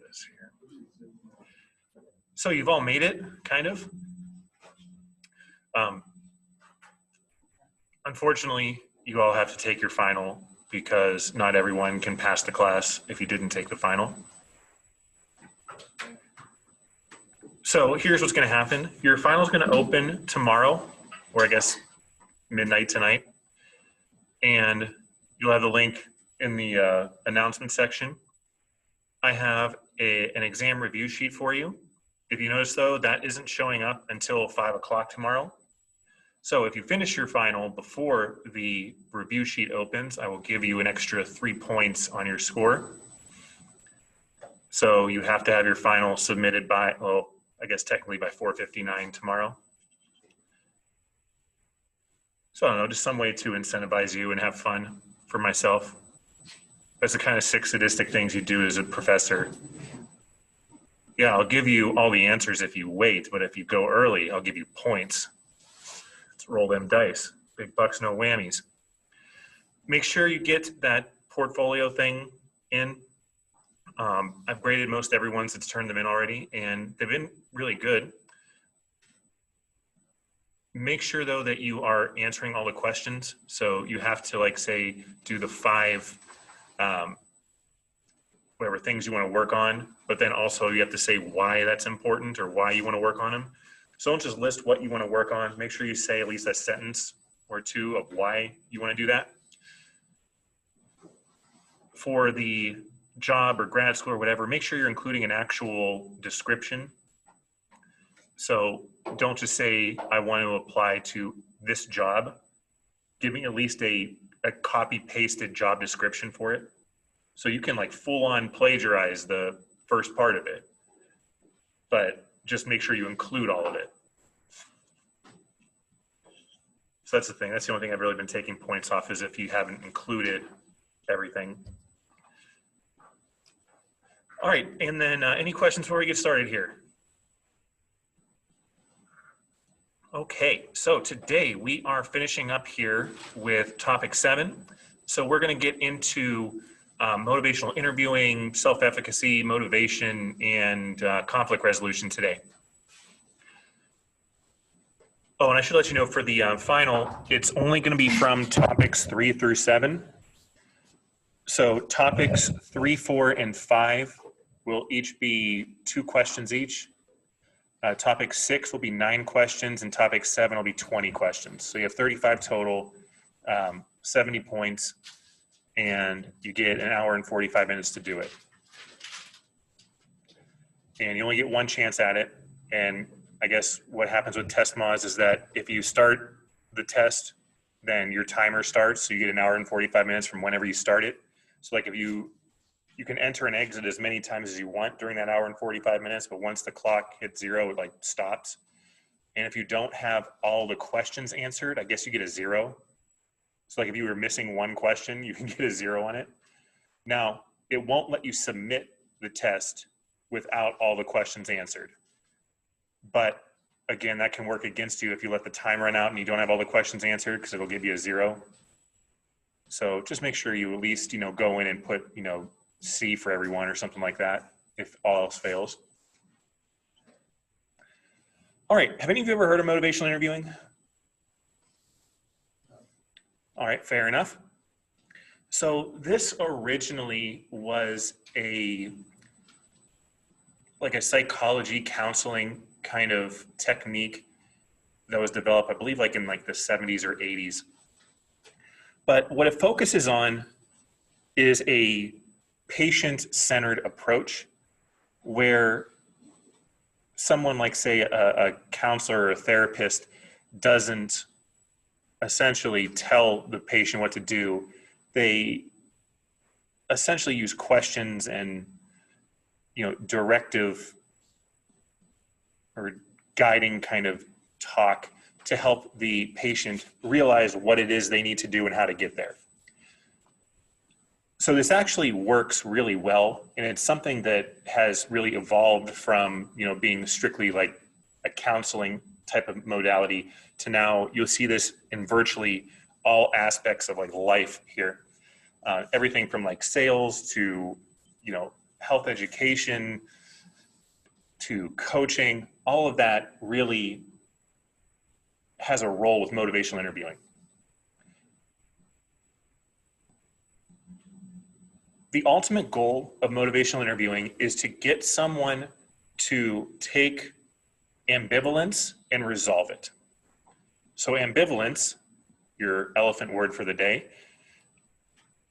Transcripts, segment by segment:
this here. So you've all made it, kind of. Unfortunately, you all have to take your final because not everyone can pass the class if you didn't take the final. So here's what's going to happen. Your final is going to open tomorrow, or I guess midnight tonight. And you'll have the link in the announcement section. I have an exam review sheet for you. If you notice, though, that isn't showing up until 5 o'clock tomorrow. So if you finish your final before the review sheet opens, I will give you an extra 3 points on your score. So you have to have your final submitted by, well, I guess technically by 4:59 tomorrow. So I don't know, just some way to incentivize you and have fun for myself. That's the kind of sick sadistic things you do as a professor. Yeah, I'll give you all the answers if you wait, but if you go early, I'll give you points. Let's roll them dice. Big bucks, no whammies. Make sure you get that portfolio thing in. I've graded most everyone's that's turned them in already, and they've been really good. Make sure, though, that you are answering all the questions. So you have to, like, say, do the 5 whatever things you want to work on, but then also you have to say why that's important or why you want to work on them. So don't just list what you want to work on. Make sure you say at least a sentence or two of why you want to do that. For the job or grad school or whatever, make sure you're including an actual description. So don't just say, I want to apply to this job. Give me at least a copy pasted job description for it. So you can like full on plagiarize the first part of it, but just make sure you include all of it. So that's the thing. That's the only thing I've really been taking points off, is if you haven't included everything. All right, and then any questions before we get started here? Okay, so today we are finishing up here with topic 7. So we're going to get into motivational interviewing, self-efficacy, motivation, and conflict resolution today. Oh, and I should let you know for the final, it's only going to be from topics 3 through 7. So topics 3, 4, and 5 will each be 2 questions each. Topic 6 will be 9 questions, and topic 7 will be 20 questions. So you have 35 total, 70 points, and you get an hour and 45 minutes to do it. And you only get one chance at it. And I guess what happens with test mods is that if you start the test, then your timer starts. So you get an hour and 45 minutes from whenever you start it. So like if you can enter and exit as many times as you want during that hour and 45 minutes, but once the clock hits 0, it like stops. And if you don't have all the questions answered, I guess you get a 0. So like if you were missing one question, you can get a 0 on it. Now, it won't let you submit the test without all the questions answered. But again, that can work against you if you let the time run out and you don't have all the questions answered, because it'll give you a 0. So just make sure you at least, go in and put, C for everyone or something like that if all else fails. All right, have any of you ever heard of motivational interviewing? All right, fair enough. So this originally was a psychology counseling kind of technique that was developed, I believe, like in like the 70s or 80s. But what it focuses on is a patient-centered approach where someone like, say, a counselor or a therapist doesn't essentially tell the patient what to do. They essentially use questions and, directive or guiding kind of talk to help the patient realize what it is they need to do and how to get there. So this actually works really well, and it's something that has really evolved from, being strictly like a counseling type of modality to now you'll see this in virtually all aspects of like life here. Everything from like sales to, health education to coaching, all of that really has a role with motivational interviewing. The ultimate goal of motivational interviewing is to get someone to take ambivalence and resolve it. So ambivalence, your elephant word for the day,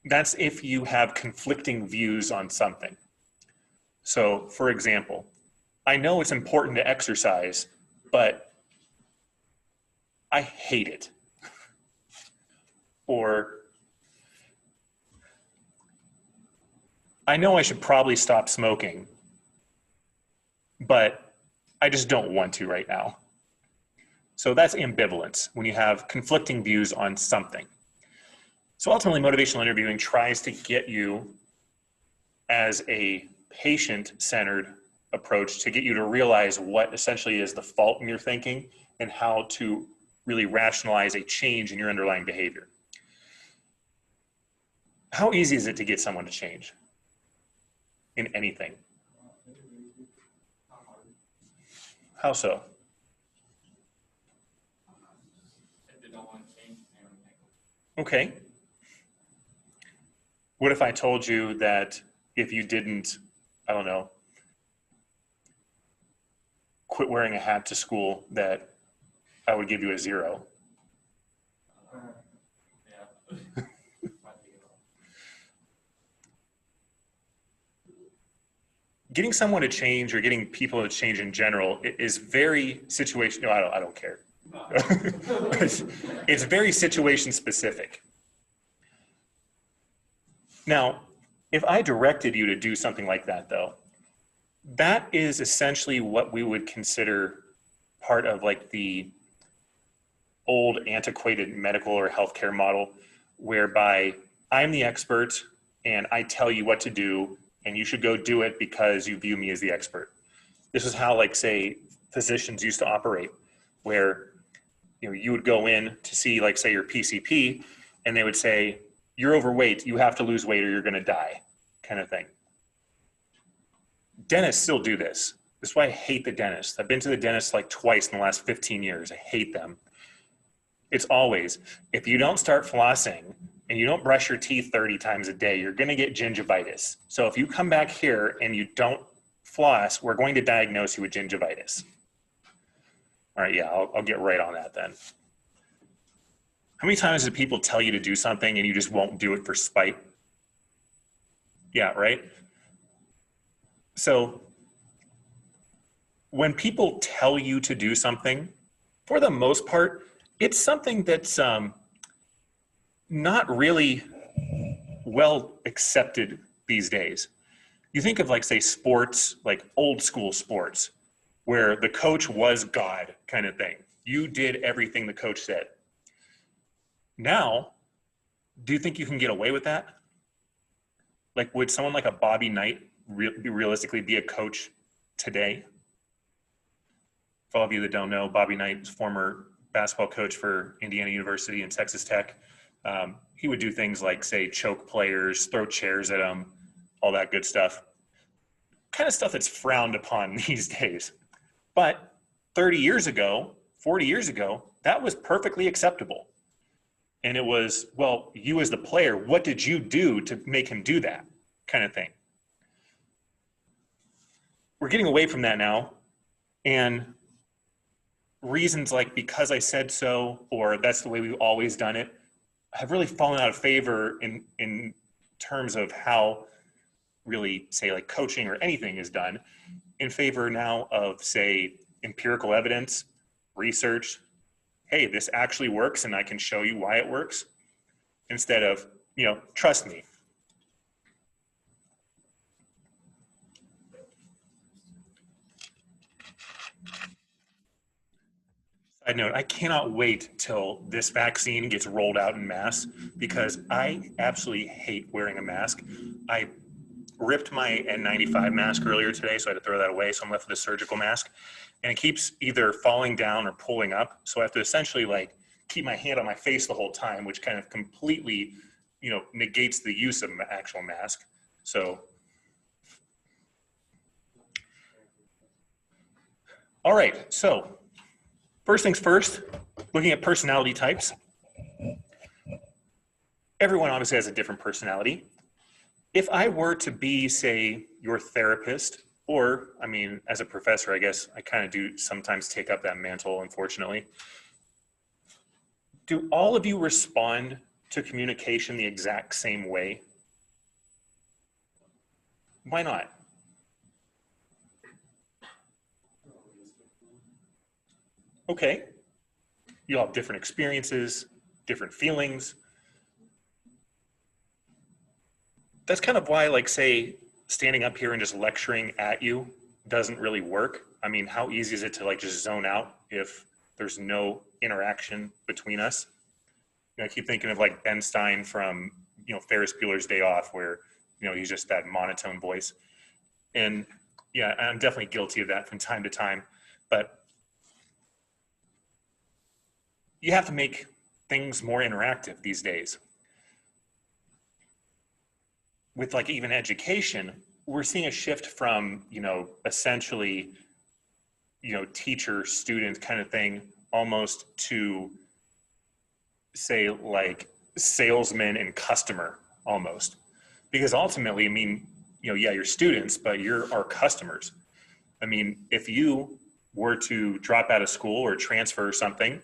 that's if you have conflicting views on something. So for example, I know it's important to exercise, but I hate it. Or I know I should probably stop smoking, but I just don't want to right now. So that's ambivalence, when you have conflicting views on something. So ultimately, motivational interviewing tries to get you, as a patient-centered approach, to get you to realize what essentially is the fault in your thinking and how to really rationalize a change in your underlying behavior. How easy is it to get someone to change in anything? How so? Okay. What if I told you that if you didn't, I don't know, quit wearing a hat to school, that I would give you a 0? Yeah. Getting someone to change, or getting people to change in general, is very situational. No, I don't care. It's very situation specific. Now, if I directed you to do something like that, though, that is essentially what we would consider part of like the old antiquated medical or healthcare model, whereby I'm the expert and I tell you what to do and you should go do it because you view me as the expert. This is how, like, say, physicians used to operate, where you would go in to see, like, say, your PCP, and they would say, you're overweight, you have to lose weight or you're going to die, kind of thing. Dentists still do this. This is why I hate the dentist. I've been to the dentist like twice in the last 15 years. I hate them. It's always, if you don't start flossing and you don't brush your teeth 30 times a day, you're going to get gingivitis. So if you come back here and you don't floss, we're going to diagnose you with gingivitis. All right, yeah, I'll get right on that then. How many times do people tell you to do something and you just won't do it for spite? Yeah, right? So when people tell you to do something, for the most part, it's something that's not really well accepted these days. You think of, like, say, sports, like old school sports, where the coach was God kind of thing. You did everything the coach said. Now, do you think you can get away with that? Like, would someone like a Bobby Knight realistically be a coach today? For all of you that don't know, Bobby Knight is former basketball coach for Indiana University and Texas Tech. He would do things like, say, choke players, throw chairs at them, all that good stuff. Kind of stuff that's frowned upon these days. But 30 years ago, 40 years ago, that was perfectly acceptable. And it was, well, you as the player, what did you do to make him do that kind of thing? We're getting away from that now. And reasons like because I said so, or that's the way we've always done it, have really fallen out of favor in terms of how really, say, like coaching or anything is done, in favor now of, say, empirical evidence, research. Hey, this actually works and I can show you why it works, instead of, trust me. Side note, I cannot wait till this vaccine gets rolled out en masse, because I absolutely hate wearing a mask. I ripped my N95 mask earlier today, so I had to throw that away. So I'm left with a surgical mask, and it keeps either falling down or pulling up. So I have to essentially, like, keep my hand on my face the whole time, which kind of completely, negates the use of an actual mask. So All right, so first things first, looking at personality types. Everyone obviously has a different personality. If I were to be, say, your therapist, or, I mean, as a professor, I guess I kind of do sometimes take up that mantle, unfortunately. Do all of you respond to communication the exact same way? Why not? Okay, you all have different experiences, different feelings. That's kind of why, like, say, standing up here and just lecturing at you doesn't really work. I mean, how easy is it to like just zone out if there's no interaction between us? You know, I keep thinking of like Ben Stein from, you know, Ferris Bueller's Day Off, where, you know, he's just that monotone voice. And yeah, I'm definitely guilty of that from time to time. But you have to make things more interactive these days. With like even education, we're seeing a shift from, you know, essentially, you know, teacher student kind of thing almost to, say, like salesman and customer almost. Because ultimately, I mean, you know, yeah, you're students, but you're our customers. I mean, if you were to drop out of school or transfer or something,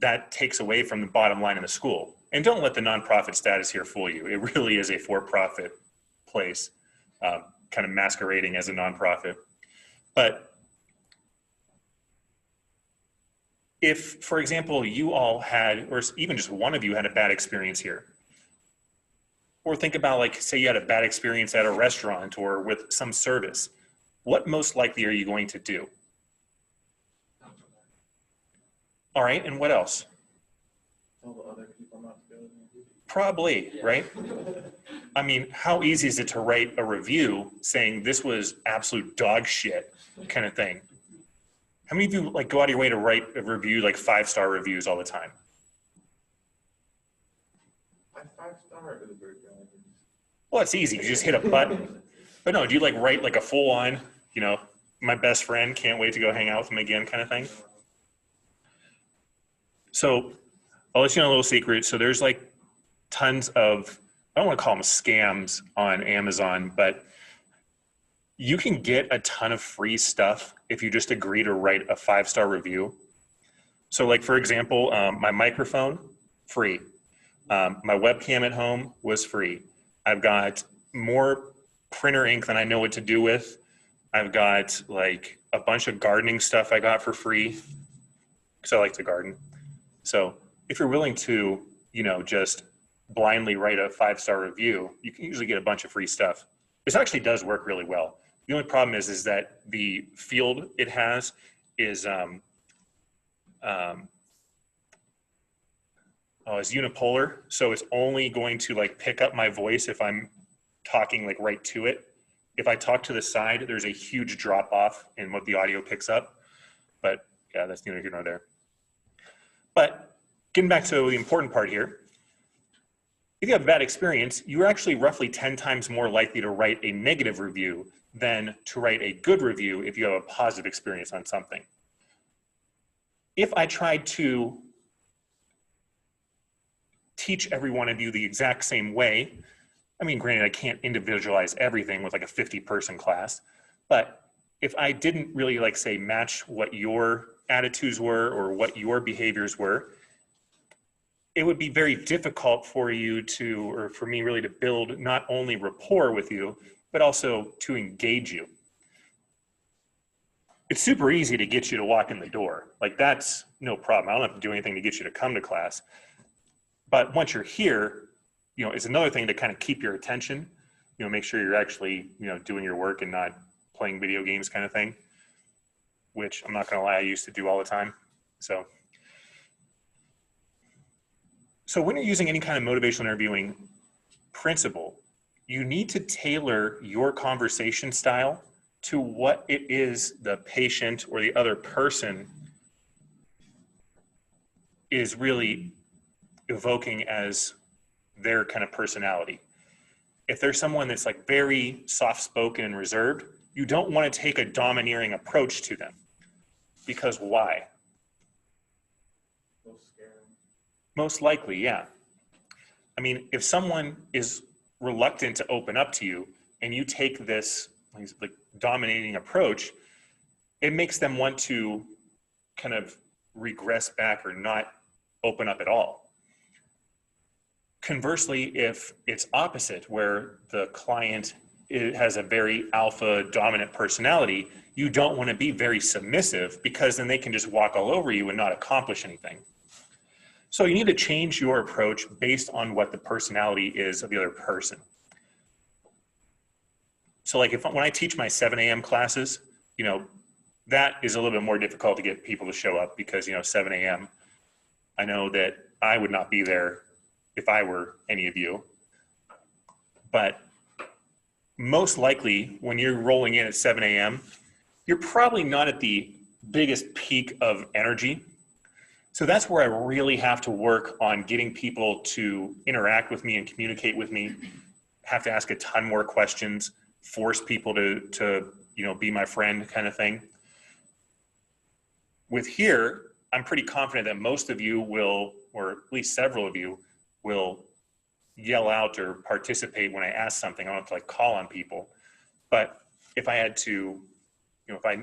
that takes away from the bottom line of the school. And don't let the nonprofit status here fool you. It really is a for-profit place, kind of masquerading as a nonprofit. But if, for example, you all had, or even just one of you had a bad experience here, or think about like, say you had a bad experience at a restaurant or with some service, what most likely are you going to do? All right, and what else? Tell the other people not to go. Probably, right? I mean, how easy is it to write a review saying this was absolute dog shit kind of thing? How many of you like go out of your way to write a review, like 5-star reviews all the time? My 5-star is very good. Well, it's easy. You just hit a button. But no, do you like write like a full on, you know, my best friend, can't wait to go hang out with him again kind of thing? So I'll let you know a little secret. So there's like tons of, I don't want to call them scams on Amazon, but you can get a ton of free stuff if you just agree to write a 5-star review. So like, for example, my microphone, free. My webcam at home was free. I've got more printer ink than I know what to do with. I've got like a bunch of gardening stuff I got for free because I like to garden. So if you're willing to, you know, just blindly write a 5-star review, you can usually get a bunch of free stuff. This actually does work really well. The only problem is that the field it has is is unipolar. So it's only going to like pick up my voice if I'm talking like right to it. If I talk to the side, there's a huge drop off in what the audio picks up. But yeah, that's neither here nor there. But getting back to the important part here, if you have a bad experience, you're actually roughly 10 times more likely to write a negative review than to write a good review if you have a positive experience on something. If I tried to teach every one of you the exact same way, I mean, granted, I can't individualize everything with like a 50-person class, but if I didn't really like say match what your attitudes were or what your behaviors were, it would be very difficult for you to, or for me really to build not only rapport with you, but also to engage you. It's super easy to get you to walk in the door. Like that's no problem. I don't have to do anything to get you to come to class. But once you're here, you know, it's another thing to kind of keep your attention, you know, make sure you're actually, you know, doing your work and not playing video games kind of thing, which I'm not going to lie, I used to do all the time. So when you're using any kind of motivational interviewing principle, you need to tailor your conversation style to what it is the patient or the other person is really evoking as their kind of personality. if there's someone that's like very soft-spoken and reserved, you don't want to take a domineering approach to them. Because why? So scary. Most likely, yeah. I mean, if someone is reluctant to open up to you and you take this like dominating approach, it makes them want to kind of regress back or not open up at all. Conversely, if it's opposite, where the client has a very alpha dominant personality, you don't want to be very submissive, because then they can just walk all over you and not accomplish anything. So you need to change your approach based on what the personality is of the other person. So like when I teach my 7 a.m. classes, that is a little bit more difficult to get people to show up, because 7 a.m. I know that I would not be there if I were any of you. But most likely when you're rolling in at 7 a.m., you're probably not at the biggest peak of energy. So that's where I really have to work on getting people to interact with me and communicate with me. Have to ask a ton more questions, force people to be my friend kind of thing. With here, I'm pretty confident that most of you will, or at least several of you, will yell out or participate when I ask something. I don't have to like call on people. But if I had to, if I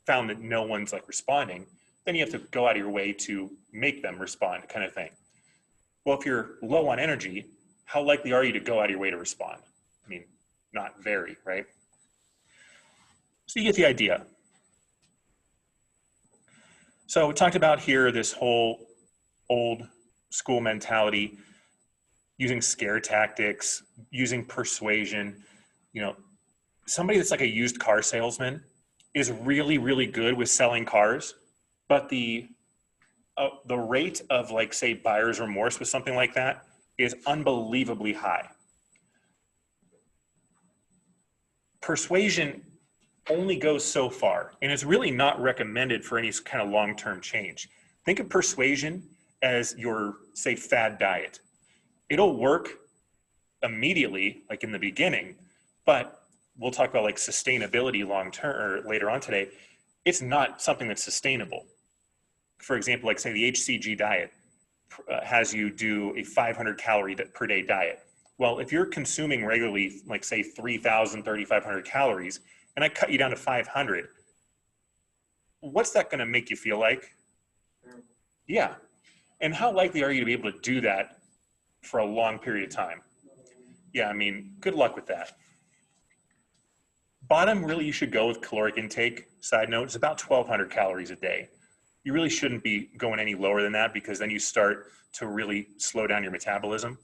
found that no one's like responding, then you have to go out of your way to make them respond, kind of thing. Well, if you're low on energy, how likely are you to go out of your way to respond? I mean, not very, right? So you get the idea. So we talked about here this whole old school mentality, using scare tactics, using persuasion. Somebody that's like a used car salesman is really, really good with selling cars, but the rate of like, say, buyer's remorse with something like that is unbelievably high. Persuasion only goes so far, and it's really not recommended for any kind of long-term change. Think of persuasion as your, say, fad diet. It'll work immediately, like in the beginning, but we'll talk about like sustainability long-term or later on today. It's not something that's sustainable. For example, like say the HCG diet has you do a 500 calorie per day diet. Well, if you're consuming regularly, like say 3,000, 3,500 calories, and I cut you down to 500, what's that going to make you feel like? Yeah. And how likely are you to be able to do that for a long period of time? Yeah, I mean, good luck with that. Bottom, really, you should go with caloric intake. Side note, it's about 1,200 calories a day. You really shouldn't be going any lower than that, because then you start to really slow down your metabolism.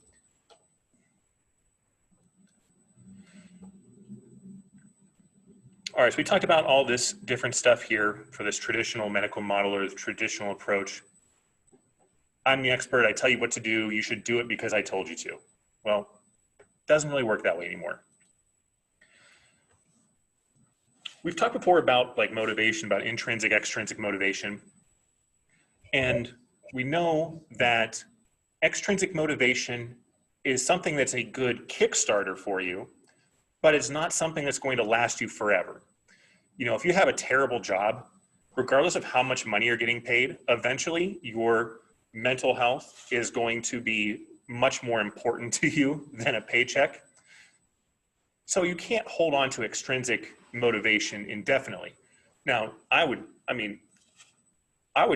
All right, so we talked about all this different stuff here for this traditional medical model or the traditional approach. I'm the expert. I tell you what to do. You should do it because I told you to. Well, it doesn't really work that way anymore. We've talked before about like motivation, about intrinsic, extrinsic motivation. And we know that extrinsic motivation is something that's a good Kickstarter for you, but it's not something that's going to last you forever. If you have a terrible job, regardless of how much money you're getting paid, eventually your mental health is going to be much more important to you than a paycheck. So you can't hold on to extrinsic motivation indefinitely. Now, I would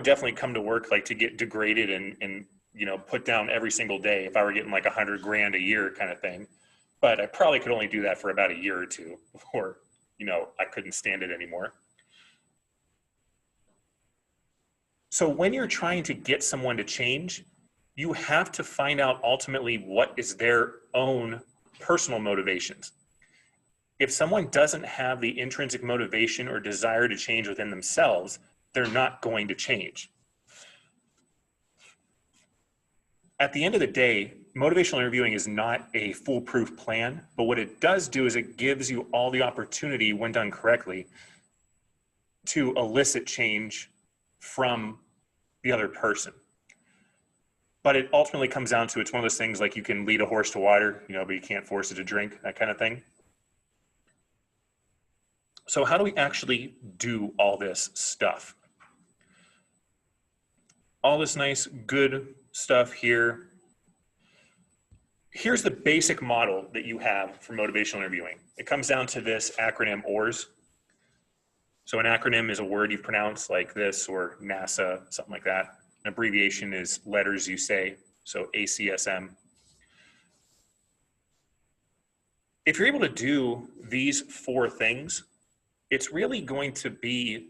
definitely come to work like to get degraded and put down every single day if I were getting like 100 grand a year kind of thing. But I probably could only do that for about a year or two before, I couldn't stand it anymore. So when you're trying to get someone to change, you have to find out ultimately what is their own personal motivations. If someone doesn't have the intrinsic motivation or desire to change within themselves, they're not going to change. At the end of the day, motivational interviewing is not a foolproof plan, but what it does do is it gives you all the opportunity, when done correctly, to elicit change from the other person. But it ultimately comes down to, it's one of those things like you can lead a horse to water, but you can't force it to drink, that kind of thing. So how do we actually do all this stuff? All this nice, good stuff here. Here's the basic model that you have for motivational interviewing. It comes down to this acronym OARS. So an acronym is a word you pronounce like this, or NASA, something like that. An abbreviation is letters you say, so ACSM. If you're able to do these 4 things, it's really going to be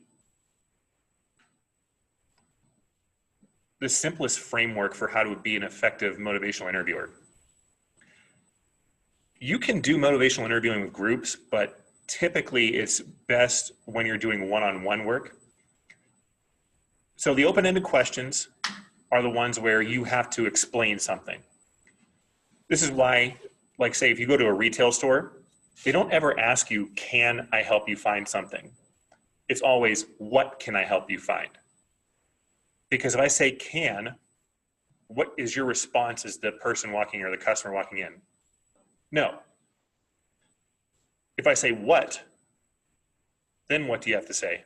the simplest framework for how to be an effective motivational interviewer. You can do motivational interviewing with groups, but typically it's best when you're doing one-on-one work. So the open-ended questions are the ones where you have to explain something. This is why, like say, if you go to a retail store, they don't ever ask you, can I help you find something? It's always, what can I help you find? Because if I say can, what is your response as the person walking or the customer walking in? No. If I say what, then what do you have to say?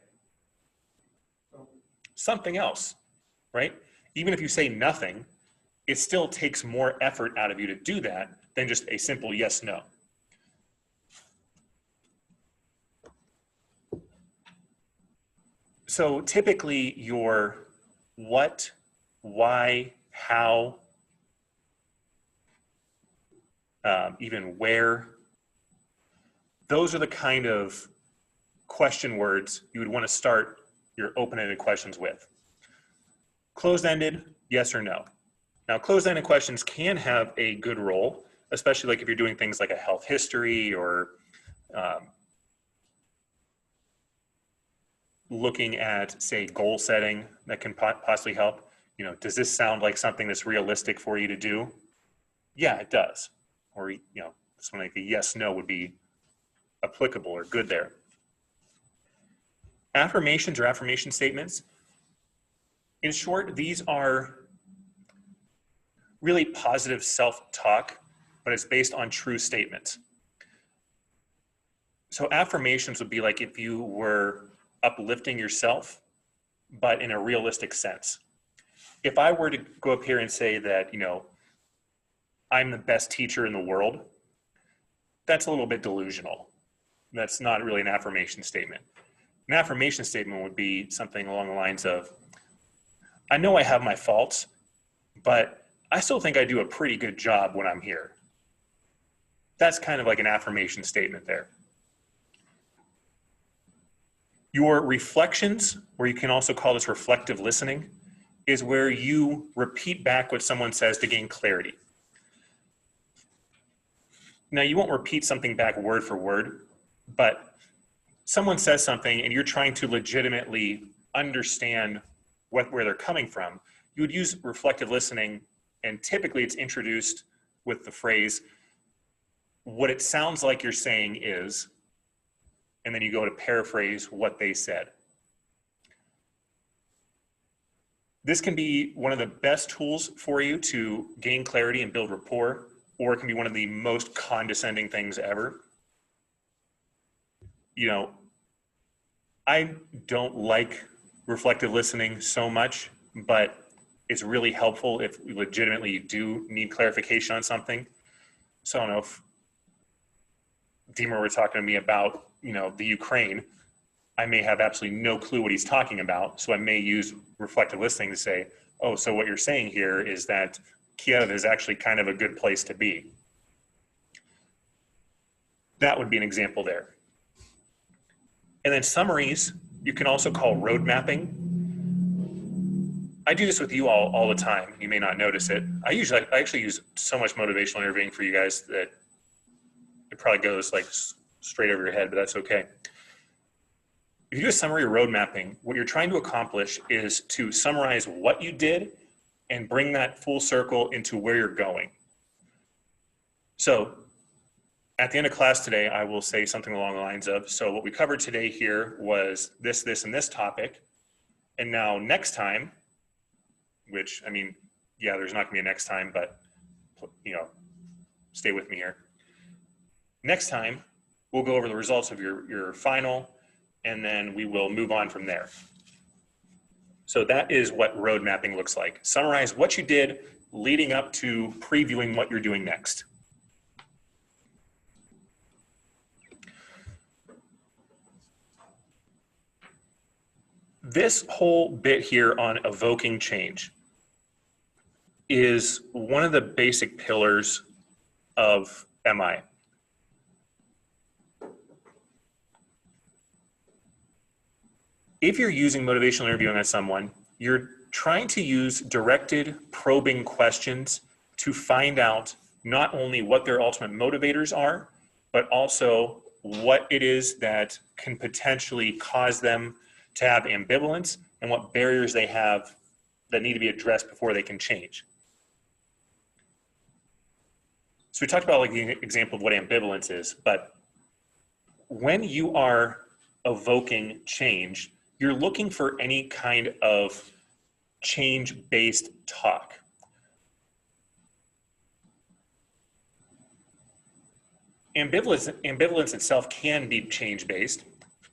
Something else, right? Even if you say nothing, it still takes more effort out of you to do that than just a simple yes, no. So typically your what, why, how, even where, those are the kind of question words you would want to start your open-ended questions with. Closed-ended, yes or no. Now, closed-ended questions can have a good role, especially like if you're doing things like a health history or looking at, say, goal setting that can possibly help. Does this sound like something that's realistic for you to do? Yeah, it does. Or, something like a yes, no would be applicable or good there. Affirmations or affirmation statements. In short, these are really positive self-talk, but it's based on true statements. So affirmations would be like if you were uplifting yourself, but in a realistic sense. If I were to go up here and say that, I'm the best teacher in the world, that's a little bit delusional. That's not really an affirmation statement. An affirmation statement would be something along the lines of, I know I have my faults, but I still think I do a pretty good job when I'm here. That's kind of like an affirmation statement there. Your reflections, or you can also call this reflective listening, is where you repeat back what someone says to gain clarity. Now, you won't repeat something back word for word, but someone says something and you're trying to legitimately understand where they're coming from. You would use reflective listening, and typically it's introduced with the phrase, what it sounds like you're saying is, and then you go to paraphrase what they said. This can be one of the best tools for you to gain clarity and build rapport, or it can be one of the most condescending things ever. I don't like reflective listening so much, but it's really helpful if legitimately you do need clarification on something. So I don't know if Deemer were talking to me about, the Ukraine, I may have absolutely no clue what he's talking about. So I may use reflective listening to say, oh, so what you're saying here is that Kiev is actually kind of a good place to be. That would be an example there. And then summaries, you can also call road mapping. I do this with you all the time. You may not notice it. I actually use so much motivational interviewing for you guys that it probably goes like straight over your head, but that's okay. If you do a summary or road mapping, what you're trying to accomplish is to summarize what you did and bring that full circle into where you're going. So at the end of class today, I will say something along the lines of, so what we covered today here was this, and this topic. And now next time, which, yeah, there's not gonna be a next time, but stay with me here. Next time, we'll go over the results of your final, and then we will move on from there. So that is what road mapping looks like. Summarize what you did leading up to previewing what you're doing next. This whole bit here on evoking change is one of the basic pillars of MI. If you're using motivational interviewing on someone, you're trying to use directed probing questions to find out not only what their ultimate motivators are, but also what it is that can potentially cause them to have ambivalence and what barriers they have that need to be addressed before they can change. So we talked about like the example of what ambivalence is, but when you are evoking change, you're looking for any kind of change-based talk. Ambivalence itself can be change-based.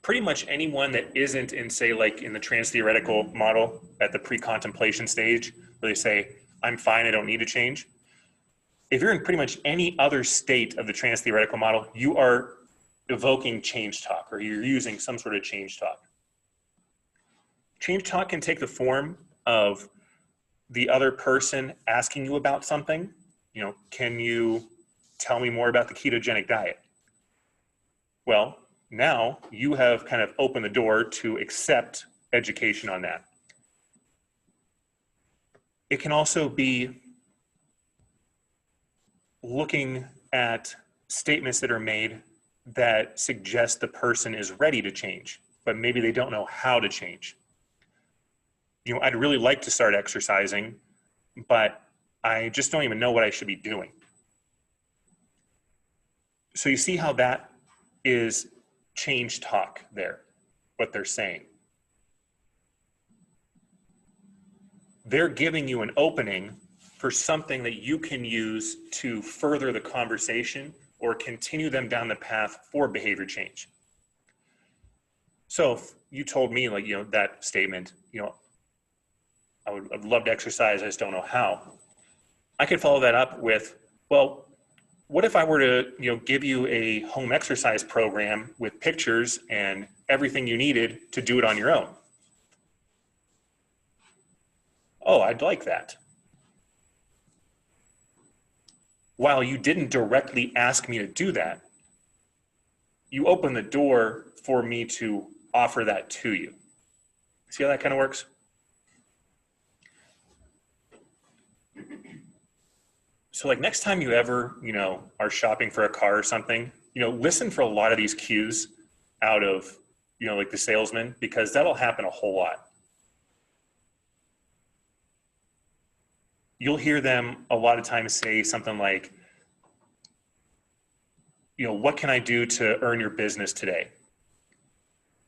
Pretty much anyone that isn't in, say, like in the trans-theoretical model at the pre-contemplation stage, where they say, I'm fine, I don't need to change. If you're in pretty much any other state of the trans-theoretical model, you are evoking change talk, or you're using some sort of change talk. Change talk can take the form of the other person asking you about something. Can you tell me more about the ketogenic diet? Well, now you have kind of opened the door to accept education on that. It can also be looking at statements that are made that suggest the person is ready to change, but maybe they don't know how to change. I'd really like to start exercising, but I just don't even know what I should be doing. So you see how that is change talk there, what they're saying. They're giving you an opening for something that you can use to further the conversation or continue them down the path for behavior change. So if you told me that statement, I'd love to exercise, I just don't know how. I could follow that up with, well, what if I were to give you a home exercise program with pictures and everything you needed to do it on your own? Oh, I'd like that. While you didn't directly ask me to do that, you opened the door for me to offer that to you. See how that kind of works? So like next time you ever, are shopping for a car or something, listen for a lot of these cues out of, like the salesman, because that'll happen a whole lot. You'll hear them a lot of times say something like, what can I do to earn your business today?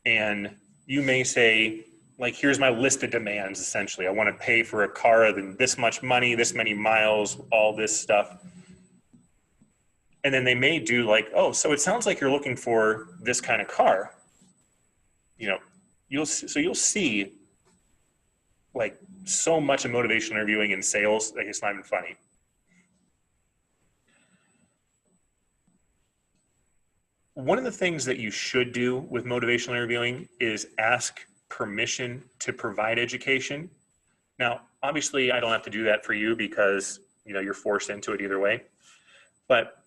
And you may say, like, here's my list of demands, essentially. I want to pay for a car in this much money, this many miles, all this stuff. And then they may do like, oh, so it sounds like you're looking for this kind of car. You'll see like so much of motivational interviewing in sales, like it's not even funny. One of the things that you should do with motivational interviewing is ask permission to provide education. Now, obviously, I don't have to do that for you because you're forced into it either way. But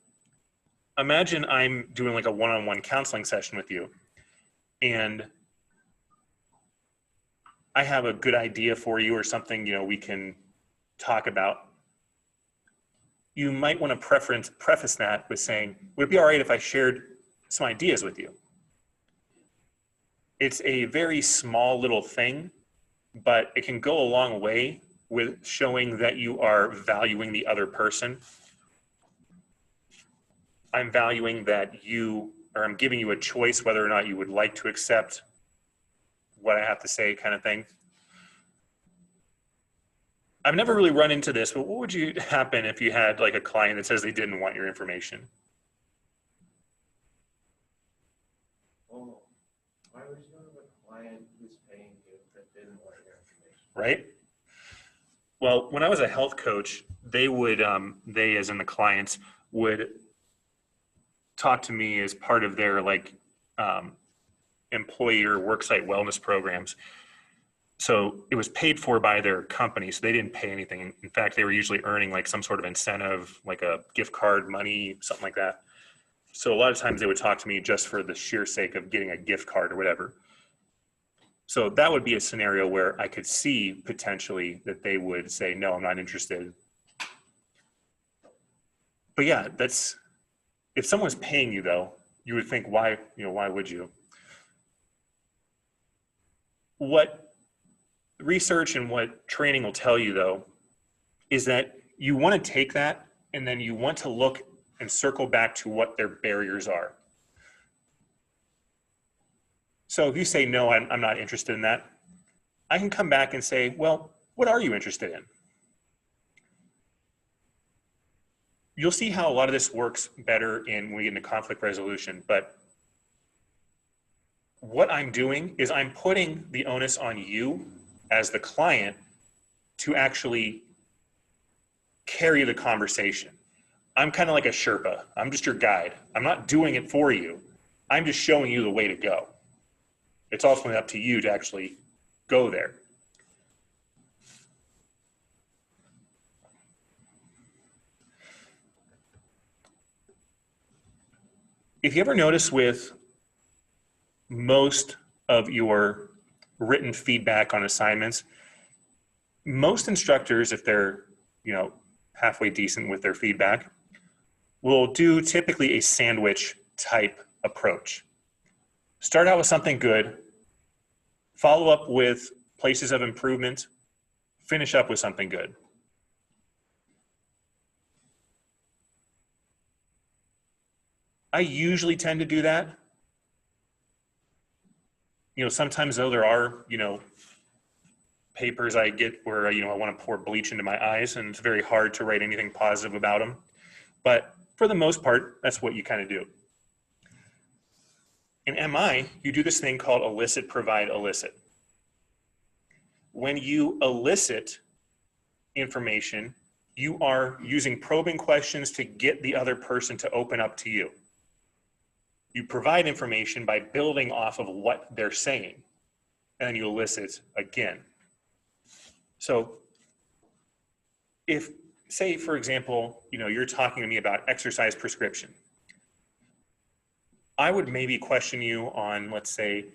imagine I'm doing like a one-on-one counseling session with you, and I have a good idea for you or something we can talk about. You might want to preface that with saying, would it be all right if I shared some ideas with you? It's a very small little thing, but it can go a long way with showing that you are valuing the other person. I'm valuing that I'm giving you a choice whether or not you would like to accept what I have to say, kind of thing. I've never really run into this, but what would you happen if you had like a client that says they didn't want your information? Well, why would you have a client who's paying you that didn't want your information? Right? Well, when I was a health coach, they would, they as in the clients, would talk to me as part of their like employee or worksite wellness programs. So it was paid for by their company, so they didn't pay anything. In fact, they were usually earning like some sort of incentive, like a gift card, money, something like that. So a lot of times they would talk to me just for the sheer sake of getting a gift card or whatever. So that would be a scenario where I could see potentially that they would say, no, I'm not interested. But yeah, that's, if someone's paying you though, you would think, why, why would you? What research and what training will tell you though, is that you want to take that and then you want to look and circle back to what their barriers are. So if you say, no, I'm not interested in that, I can come back and say, well, what are you interested in? You'll see how a lot of this works better when we get into conflict resolution, but what I'm doing is I'm putting the onus on you as the client to actually carry the conversation. I'm kind of like a Sherpa. I'm just your guide. I'm not doing it for you. I'm just showing you the way to go. It's ultimately up to you to actually go there. If you ever notice with most of your written feedback on assignments, most instructors, if they're, halfway decent with their feedback, will do typically a sandwich type approach. Start out with something good, follow up with places of improvement, finish up with something good. I usually tend to do that. Sometimes though there are, papers I get where, I want to pour bleach into my eyes and it's very hard to write anything positive about them. But for the most part, that's what you kind of do. In MI, you do this thing called elicit, provide, elicit. When you elicit information, you are using probing questions to get the other person to open up to you. You provide information by building off of what they're saying, and then you elicit again. So if, say, for example, you're talking to me about exercise prescription, I would maybe question you on, let's say,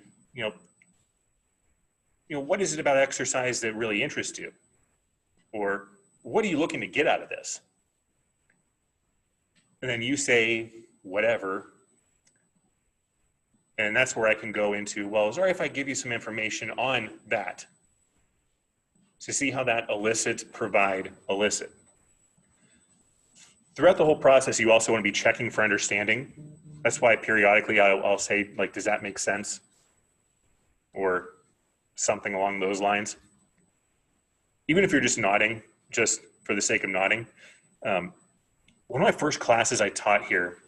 what is it about exercise that really interests you? Or what are you looking to get out of this? And then you say, whatever. And that's where I can go into, well, is it all right if I give you some information on that? So see how that elicit, provide, elicit. Throughout the whole process, you also want to be checking for understanding. That's why periodically I'll say, like, does that make sense? Or something along those lines. Even if you're just nodding, just for the sake of nodding. One of my first classes I taught here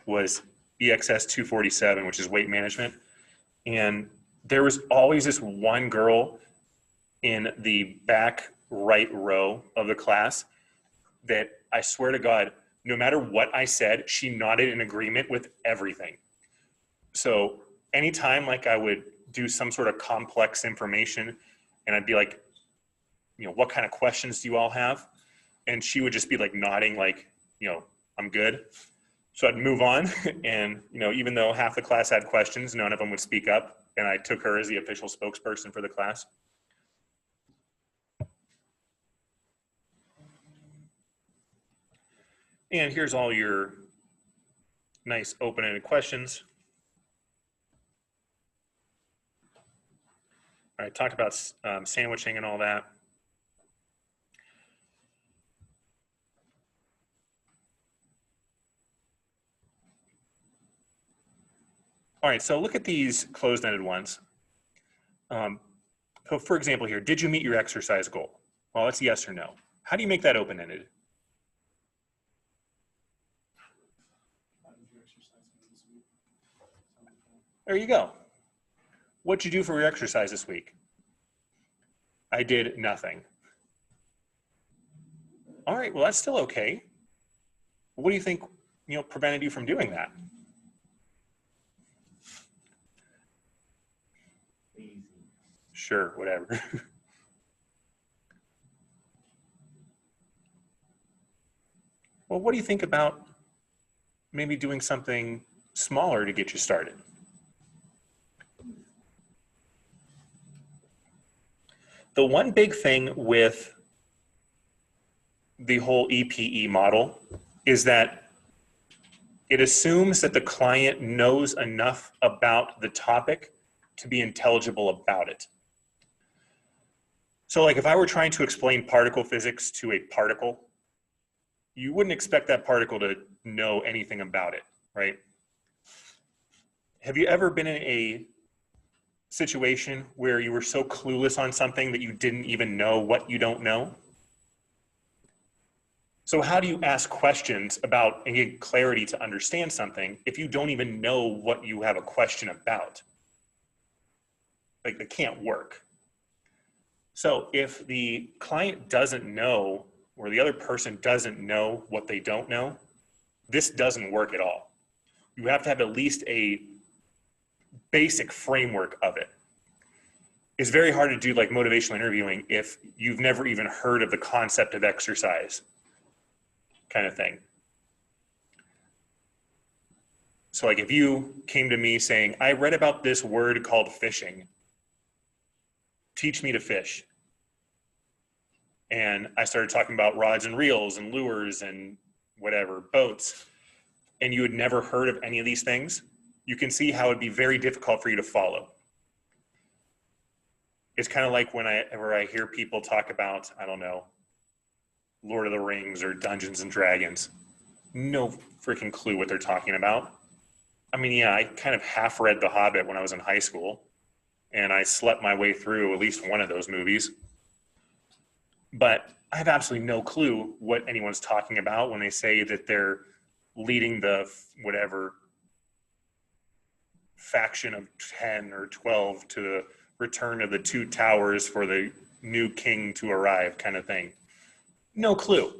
was EXS 247, which is weight management. And there was always this one girl in the back right row of the class that I swear to God, no matter what I said, she nodded in agreement with everything. So anytime like I would do some sort of complex information and I'd be like, what kind of questions do you all have? And she would just be like nodding like, I'm good. So I'd move on. And, even though half the class had questions, none of them would speak up. And I took her as the official spokesperson for the class. And here's all your nice open-ended questions. All right, talked about sandwiching and all that. All right, so look at these closed-ended ones. So for example here, did you meet your exercise goal? Well, it's yes or no. How do you make that open-ended? There you go. What'd you do for your exercise this week? I did nothing. All right, well, that's still okay. What do you think, prevented you from doing that? Easy. Sure, whatever. Well, what do you think about maybe doing something smaller to get you started? The one big thing with the whole EPE model is that it assumes that the client knows enough about the topic to be intelligible about it. So like if I were trying to explain particle physics to a particle, you wouldn't expect that particle to know anything about it, right? Have you ever been in a situation where you were so clueless on something that you didn't even know what you don't know? So how do you ask questions about and get clarity to understand something if you don't even know what you have a question about? Like, that can't work. So if the client doesn't know, or the other person doesn't know what they don't know, this doesn't work at all. You have to have at least a basic framework of it. It's very hard to do like motivational interviewing if you've never even heard of the concept of exercise, kind of thing. So like if you came to me saying, I read about this word called fishing, teach me to fish. And I started talking about rods and reels and lures and whatever, boats, and you had never heard of any of these things, you can see how it'd be very difficult for you to follow. It's kind of like whenever I hear people talk about, I don't know, Lord of the Rings or Dungeons and Dragons. No freaking clue what they're talking about. I mean, yeah, I kind of half read The Hobbit when I was in high school, and I slept my way through at least one of those movies. But I have absolutely no clue what anyone's talking about when they say that they're leading the whatever faction of 10 or 12 to the return of the two towers for the new king to arrive, kind of thing. No clue.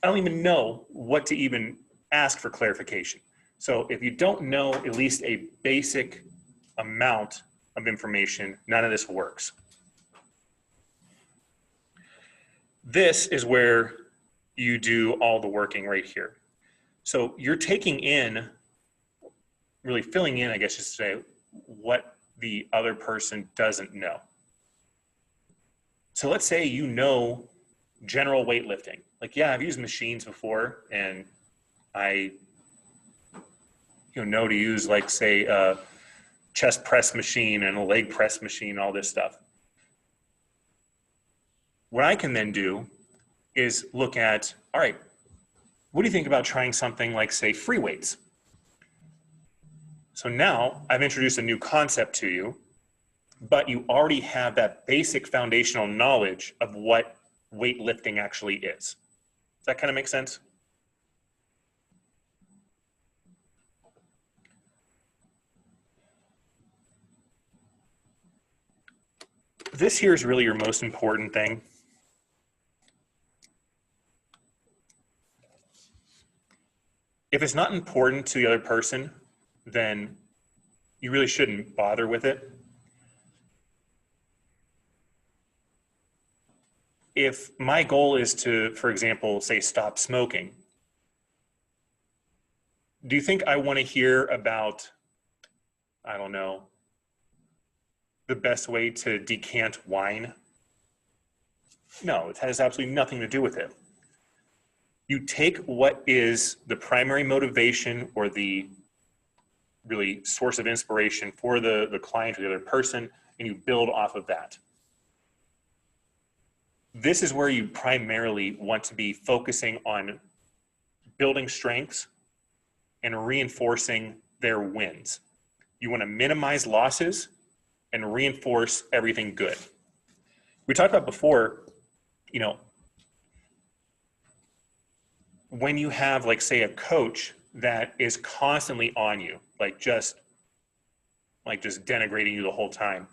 I don't even know what to even ask for clarification. So if you don't know at least a basic amount of information, none of this works. This is where you do all the working right here. So you're taking in, really filling in, I guess you should say, what the other person doesn't know. So let's say you know general weightlifting. Like, yeah, I've used machines before, and I know to use, like, say, a chest press machine and a leg press machine, all this stuff. What I can then do is look at, all right, what do you think about trying something like, say, free weights? So now I've introduced a new concept to you, but you already have that basic foundational knowledge of what weightlifting actually is. Does that kind of make sense? This here is really your most important thing. If it's not important to the other person, then you really shouldn't bother with it. If my goal is to, for example, say stop smoking, do you think I want to hear about, I don't know, the best way to decant wine? No, it has absolutely nothing to do with it. You take what is the primary motivation or the really source of inspiration for the client or the other person, and you build off of that. This is where you primarily want to be focusing on building strengths and reinforcing their wins. You want to minimize losses and reinforce everything good. We talked about before, you know, when you have, like, say, a coach that is constantly on you, just denigrating you the whole time,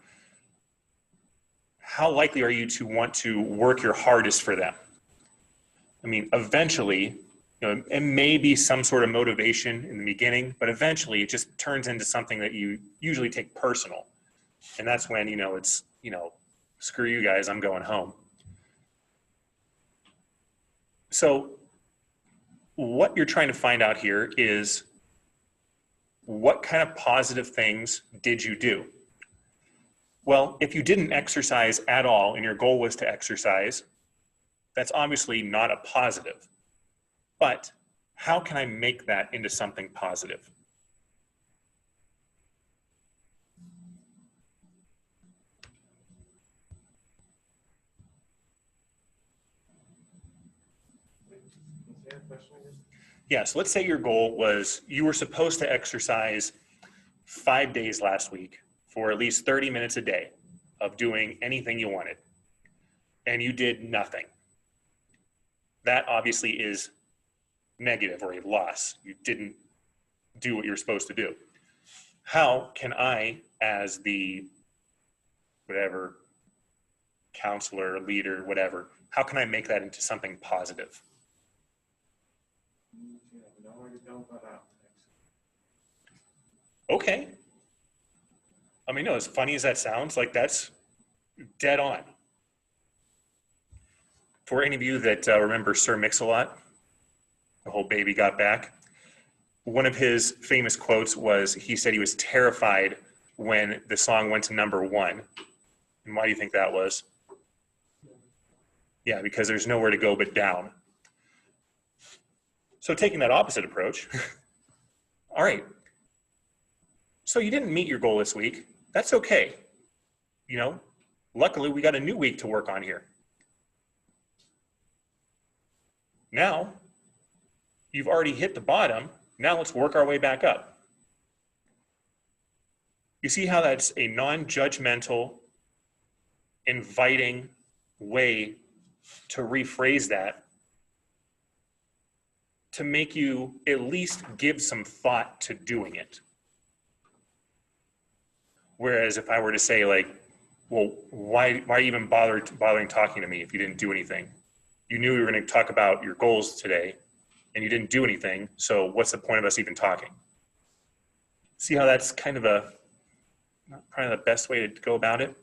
how likely are you to want to work your hardest for them? I mean, eventually, it may be some sort of motivation in the beginning, but eventually it just turns into something that you usually take personal. And that's when, it's, screw you guys, I'm going home. So what you're trying to find out here is, what kind of positive things did you do? Well, if you didn't exercise at all and your goal was to exercise, that's obviously not a positive. But how can I make that into something positive? Yeah, so let's say your goal was, you were supposed to exercise 5 days last week for at least 30 minutes a day of doing anything you wanted, and you did nothing. That obviously is negative, or a loss. You didn't do what you're supposed to do. How can I, as the whatever counselor, leader, whatever, how can I make that into something positive? Okay. I mean, no, as funny as that sounds, that's dead on. For any of you that remember Sir Mix-a-Lot, the whole baby got back, one of his famous quotes was, he said he was terrified when the song went to #1. And why do you think that was? Yeah, because there's nowhere to go but down. So taking that opposite approach, all right, so you didn't meet your goal this week. That's okay. Luckily we got a new week to work on here. Now, you've already hit the bottom. Now let's work our way back up. You see how that's a non-judgmental, inviting way to rephrase that, to make you at least give some thought to doing it. Whereas if I were to say, well, why even bothering talking to me if you didn't do anything? You knew we were going to talk about your goals today, and you didn't do anything, so what's the point of us even talking? See how that's kind of not probably the best way to go about it?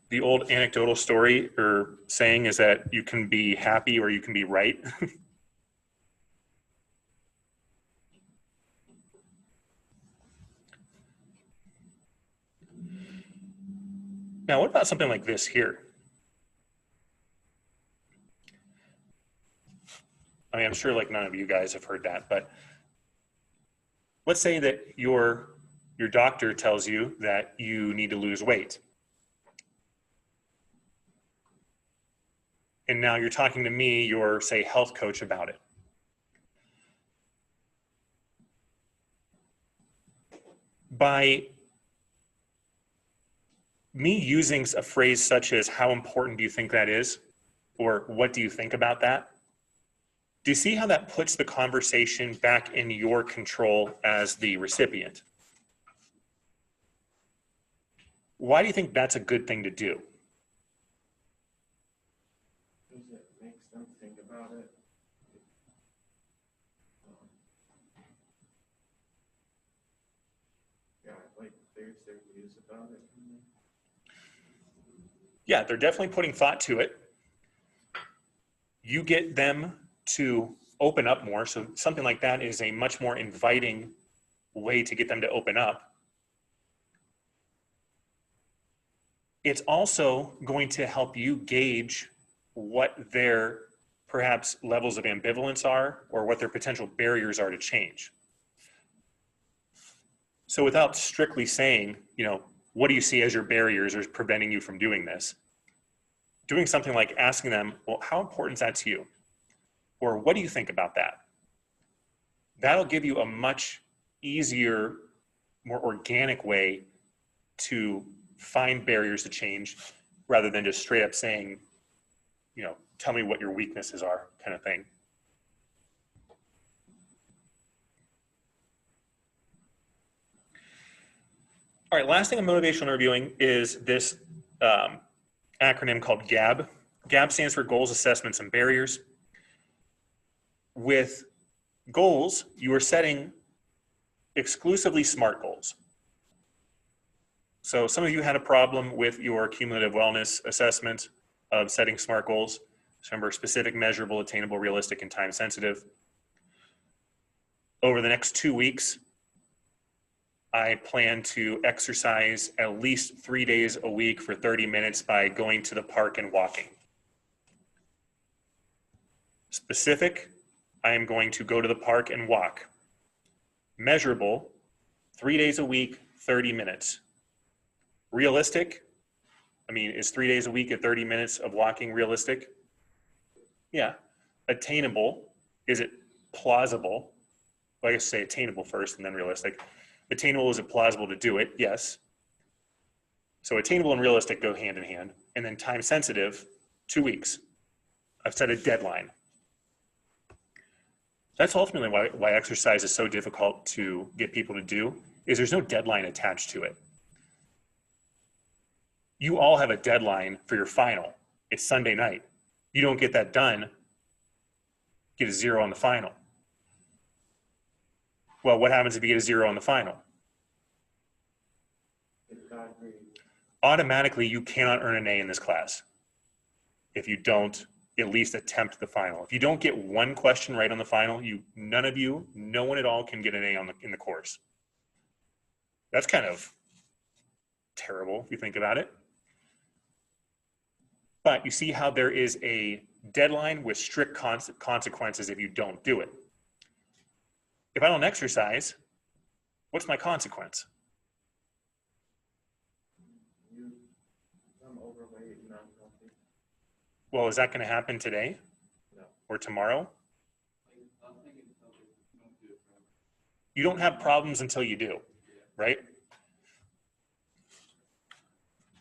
The old anecdotal story or saying is that you can be happy or you can be right. Now, what about something like this here? I mean, I'm sure none of you guys have heard that, but let's say that your doctor tells you that you need to lose weight. And now you're talking to me, your, say, health coach, about it. By me using a phrase such as, how important do you think that is? Or what do you think about that? Do you see how that puts the conversation back in your control as the recipient? Why do you think that's a good thing to do? Because it makes them think about it. There's their views about it. Yeah, they're definitely putting thought to it. You get them to open up more. So something like that is a much more inviting way to get them to open up. It's also going to help you gauge what their perhaps levels of ambivalence are, or what their potential barriers are to change. So without strictly saying, what do you see as your barriers or preventing you from doing this? Doing something like asking them, well, how important is that to you? Or what do you think about that? That'll give you a much easier, more organic way to find barriers to change, rather than just straight up saying, tell me what your weaknesses are kind of thing. All right, last thing on motivational interviewing is this acronym called GAB. GAB stands for Goals, Assessments, and Barriers. With goals, you are setting exclusively SMART goals. So some of you had a problem with your cumulative wellness assessment of setting SMART goals. Remember, specific, measurable, attainable, realistic, and time sensitive. Over the next 2 weeks, I plan to exercise at least 3 days a week for 30 minutes by going to the park and walking. Specific, I am going to go to the park and walk. Measurable, 3 days a week, 30 minutes. Realistic, is 3 days a week at 30 minutes of walking realistic? Yeah. Attainable, is it plausible? Well, I guess say attainable first and then realistic. Attainable, is it plausible to do it? Yes. So attainable and realistic go hand in hand. And then time sensitive, 2 weeks. I've set a deadline. That's ultimately why exercise is so difficult to get people to do, is there's no deadline attached to it. You all have a deadline for your final. It's Sunday night. You don't get that done, get a 0 on the final. Well, what happens if you get a 0 on the final? Automatically, you cannot earn an A in this class if you don't at least attempt the final. If you don't get one question right on the final, no one at all can get an A in the course. That's kind of terrible if you think about it. But you see how there is a deadline with strict consequences if you don't do it. If I don't exercise, what's my consequence? You become overweight and not healthy. Well, is that going to happen today? No. Or tomorrow? You don't have problems until you do, right?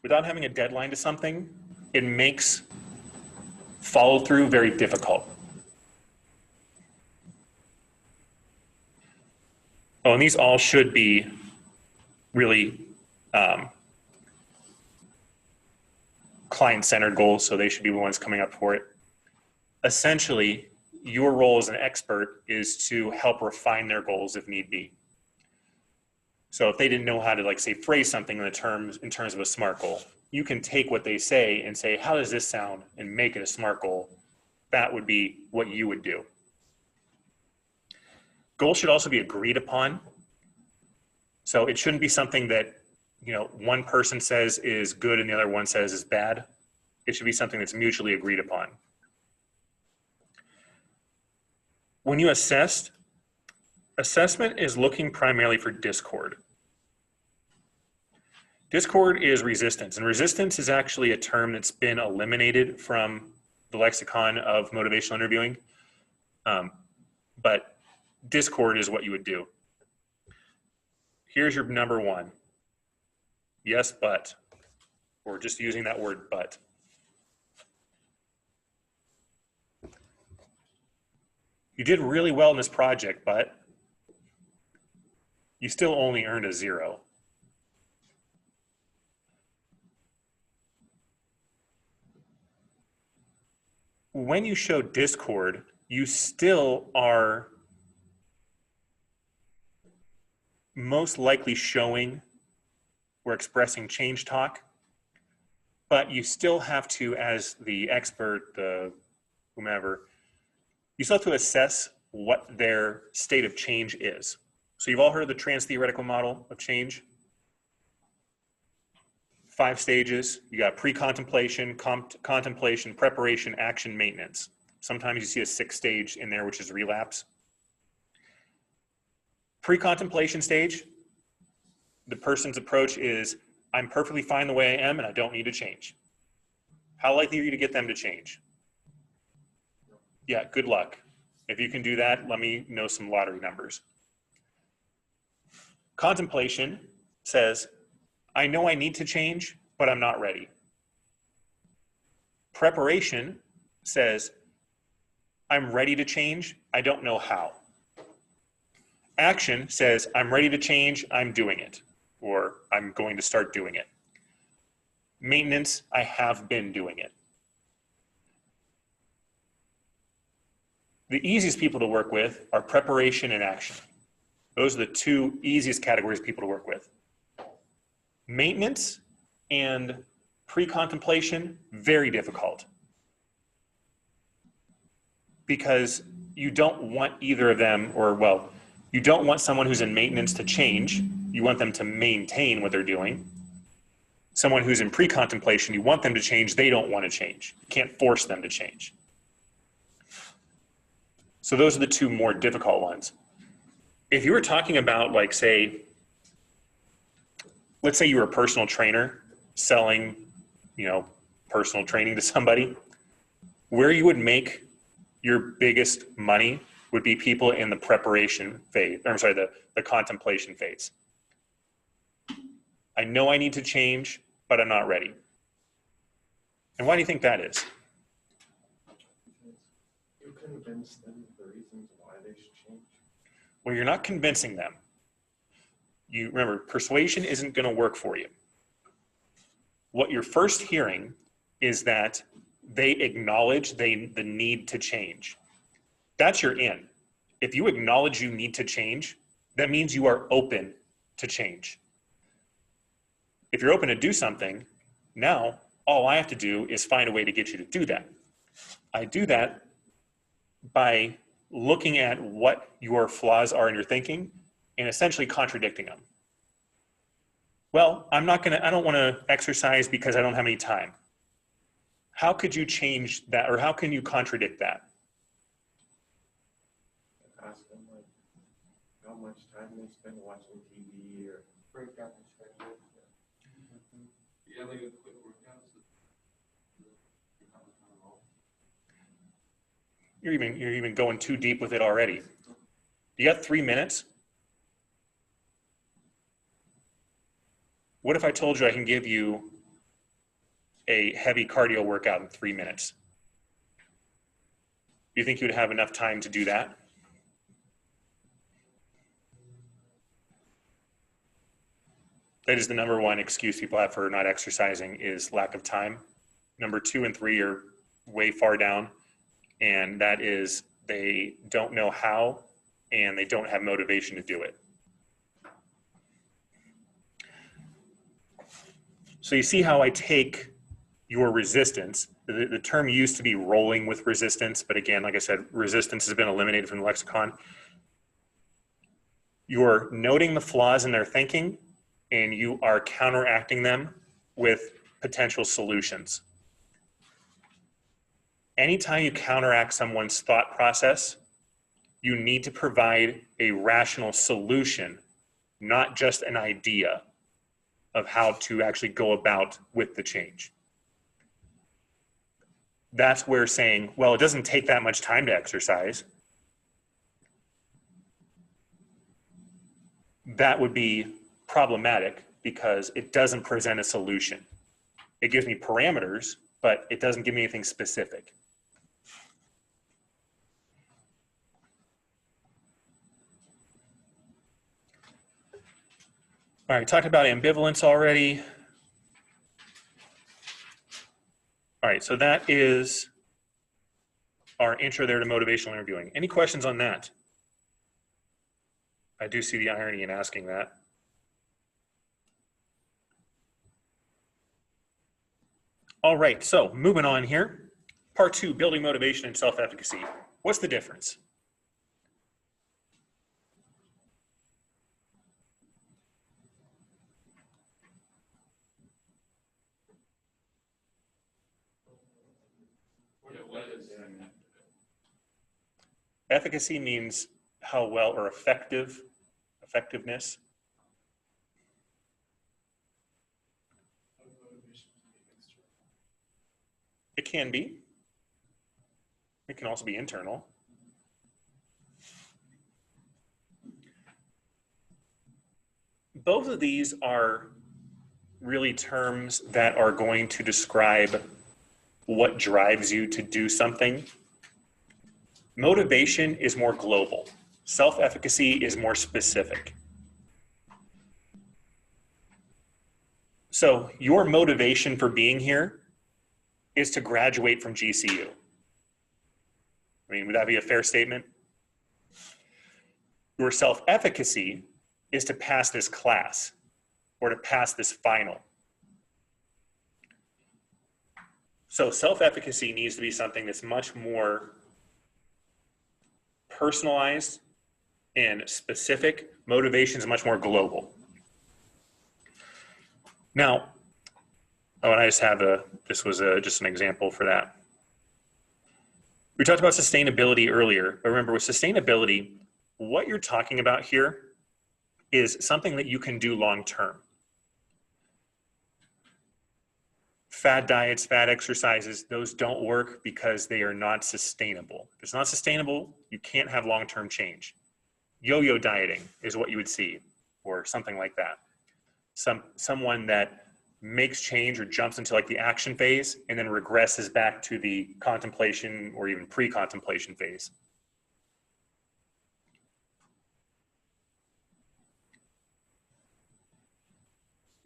Without having a deadline to something, it makes follow through very difficult. Oh, and these all should be really client-centered goals, so they should be the ones coming up for it. Essentially, your role as an expert is to help refine their goals if need be. So if they didn't know how to, say, phrase something in terms of a SMART goal, you can take what they say and say, how does this sound, and make it a SMART goal. That would be what you would do. Goals should also be agreed upon. So it shouldn't be something that, one person says is good and the other one says is bad. It should be something that's mutually agreed upon. When you assess, assessment is looking primarily for discord. Discord is resistance, and resistance is actually a term that's been eliminated from the lexicon of motivational interviewing. But discord is what you would do. Here's your number one. Yes, but. Or just using that word, but. You did really well in this project, but you still only earned a 0. When you show discord, you still are most likely showing or expressing change talk, but you still have to, as the expert, the whomever, you still have to assess what their state of change is. So you've all heard of the trans-theoretical model of change? 5 stages. You got pre-contemplation, contemplation, preparation, action, maintenance. Sometimes you see a 6th stage in there, which is relapse. Pre-contemplation stage, the person's approach is, I'm perfectly fine the way I am and I don't need to change. How likely are you to get them to change? Yeah, good luck. If you can do that, let me know some lottery numbers. Contemplation says, I know I need to change, but I'm not ready. Preparation says, I'm ready to change, I don't know how. Action says, I'm ready to change, I'm doing it, or I'm going to start doing it. Maintenance, I have been doing it. The easiest people to work with are preparation and action. Those are the two easiest categories of people to work with. Maintenance and pre-contemplation, very difficult. Because you don't want either of them, or well, you don't want someone who's in maintenance to change. You want them to maintain what they're doing. Someone who's in pre-contemplation, you want them to change, they don't want to change. You can't force them to change. So those are the two more difficult ones. If you were talking about, like, say, let's say you were a personal trainer selling, personal training to somebody, where you would make your biggest money would be people in the preparation phase, the contemplation phase. I know I need to change, but I'm not ready. And why do you think that is? You convince them of the reasons why they should change. Well, you're not convincing them. You remember, persuasion isn't going to work for you. What you're first hearing is that they acknowledge the need to change. That's your in. If you acknowledge you need to change, that means you are open to change. If you're open to do something, now all I have to do is find a way to get you to do that. I do that by looking at what your flaws are in your thinking and essentially contradicting them. Well, I don't want to exercise because I don't have any time. How could you change that, or how can you contradict that? Ask them, like, how much time they spend watching TV, or break down the schedule. Yeah, like a quick workout. You're even going too deep with it already. You got 3 minutes? What if I told you I can give you a heavy cardio workout in 3 minutes? Do you think you'd have enough time to do that? That is the number one excuse people have for not exercising, is lack of time. Number 2 and 3 are way far down, and that is they don't know how and they don't have motivation to do it. So you see how I take your resistance. The term used to be rolling with resistance, but again, like I said, resistance has been eliminated from the lexicon. You're noting the flaws in their thinking, and you are counteracting them with potential solutions. Anytime you counteract someone's thought process, you need to provide a rational solution, not just an idea of how to actually go about with the change. That's where saying, well, it doesn't take that much time to exercise, that would be problematic because it doesn't present a solution. It gives me parameters, but it doesn't give me anything specific. All right, talked about ambivalence already. All right, so that is our intro there to motivational interviewing. Any questions on that? I do see the irony in asking that. All right, so moving on here. Part 2, building motivation and self-efficacy. What's the difference? Efficacy means how well, or effectiveness. It can be. It can also be internal. Both of these are really terms that are going to describe what drives you to do something. Motivation is more global. Self-efficacy is more specific. So your motivation for being here is to graduate from GCU. I mean, would that be a fair statement? Your self-efficacy is to pass this class or to pass this final. So self-efficacy needs to be something that's much more personalized and specific. Motivation is much more global. Now, and I just have this was just an example for that. We talked about sustainability earlier, but remember with sustainability, what you're talking about here is something that you can do long-term. Fad diets, fad exercises, those don't work because they are not sustainable. If it's not sustainable, you can't have long-term change. Yo-yo dieting is what you would see, or something like that. Someone that makes change or jumps into like the action phase and then regresses back to the contemplation or even pre-contemplation phase.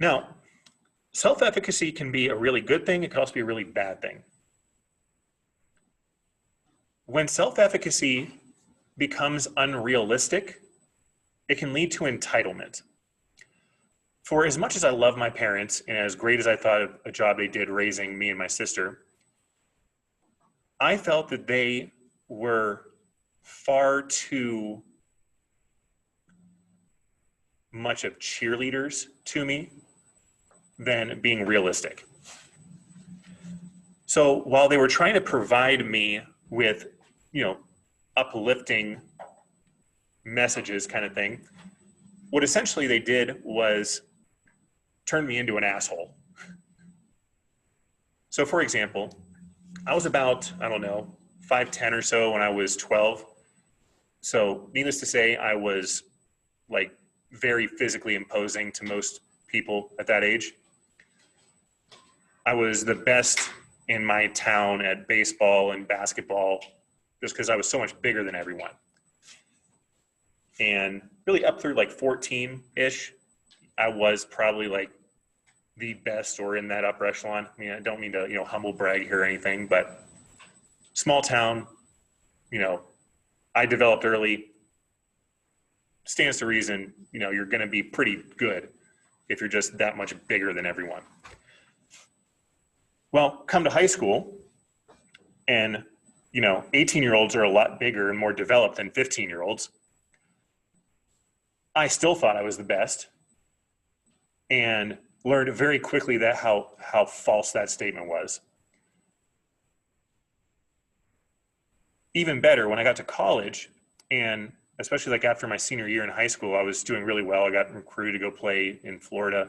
Now, self-efficacy can be a really good thing. It can also be a really bad thing. When self-efficacy becomes unrealistic, it can lead to entitlement. For as much as I love my parents and as great as I thought of a job they did raising me and my sister, I felt that they were far too much of cheerleaders to me than being realistic. So while they were trying to provide me with, uplifting messages kind of thing, what essentially they did was turn me into an asshole. So for example, I was about, 5'10" or so when I was 12. So needless to say, I was like very physically imposing to most people at that age. I was the best in my town at baseball and basketball just because I was so much bigger than everyone. And really up through like 14-ish, I was probably like the best or in that upper echelon. I mean, I don't mean to, humble brag here or anything, but small town, I developed early. Stands to reason, you're going to be pretty good if you're just that much bigger than everyone. Well, come to high school and, 18-year-olds are a lot bigger and more developed than 15-year-olds. I still thought I was the best and learned very quickly that how false that statement was. Even better, when I got to college, and especially like after my senior year in high school, I was doing really well. I got recruited to go play in Florida.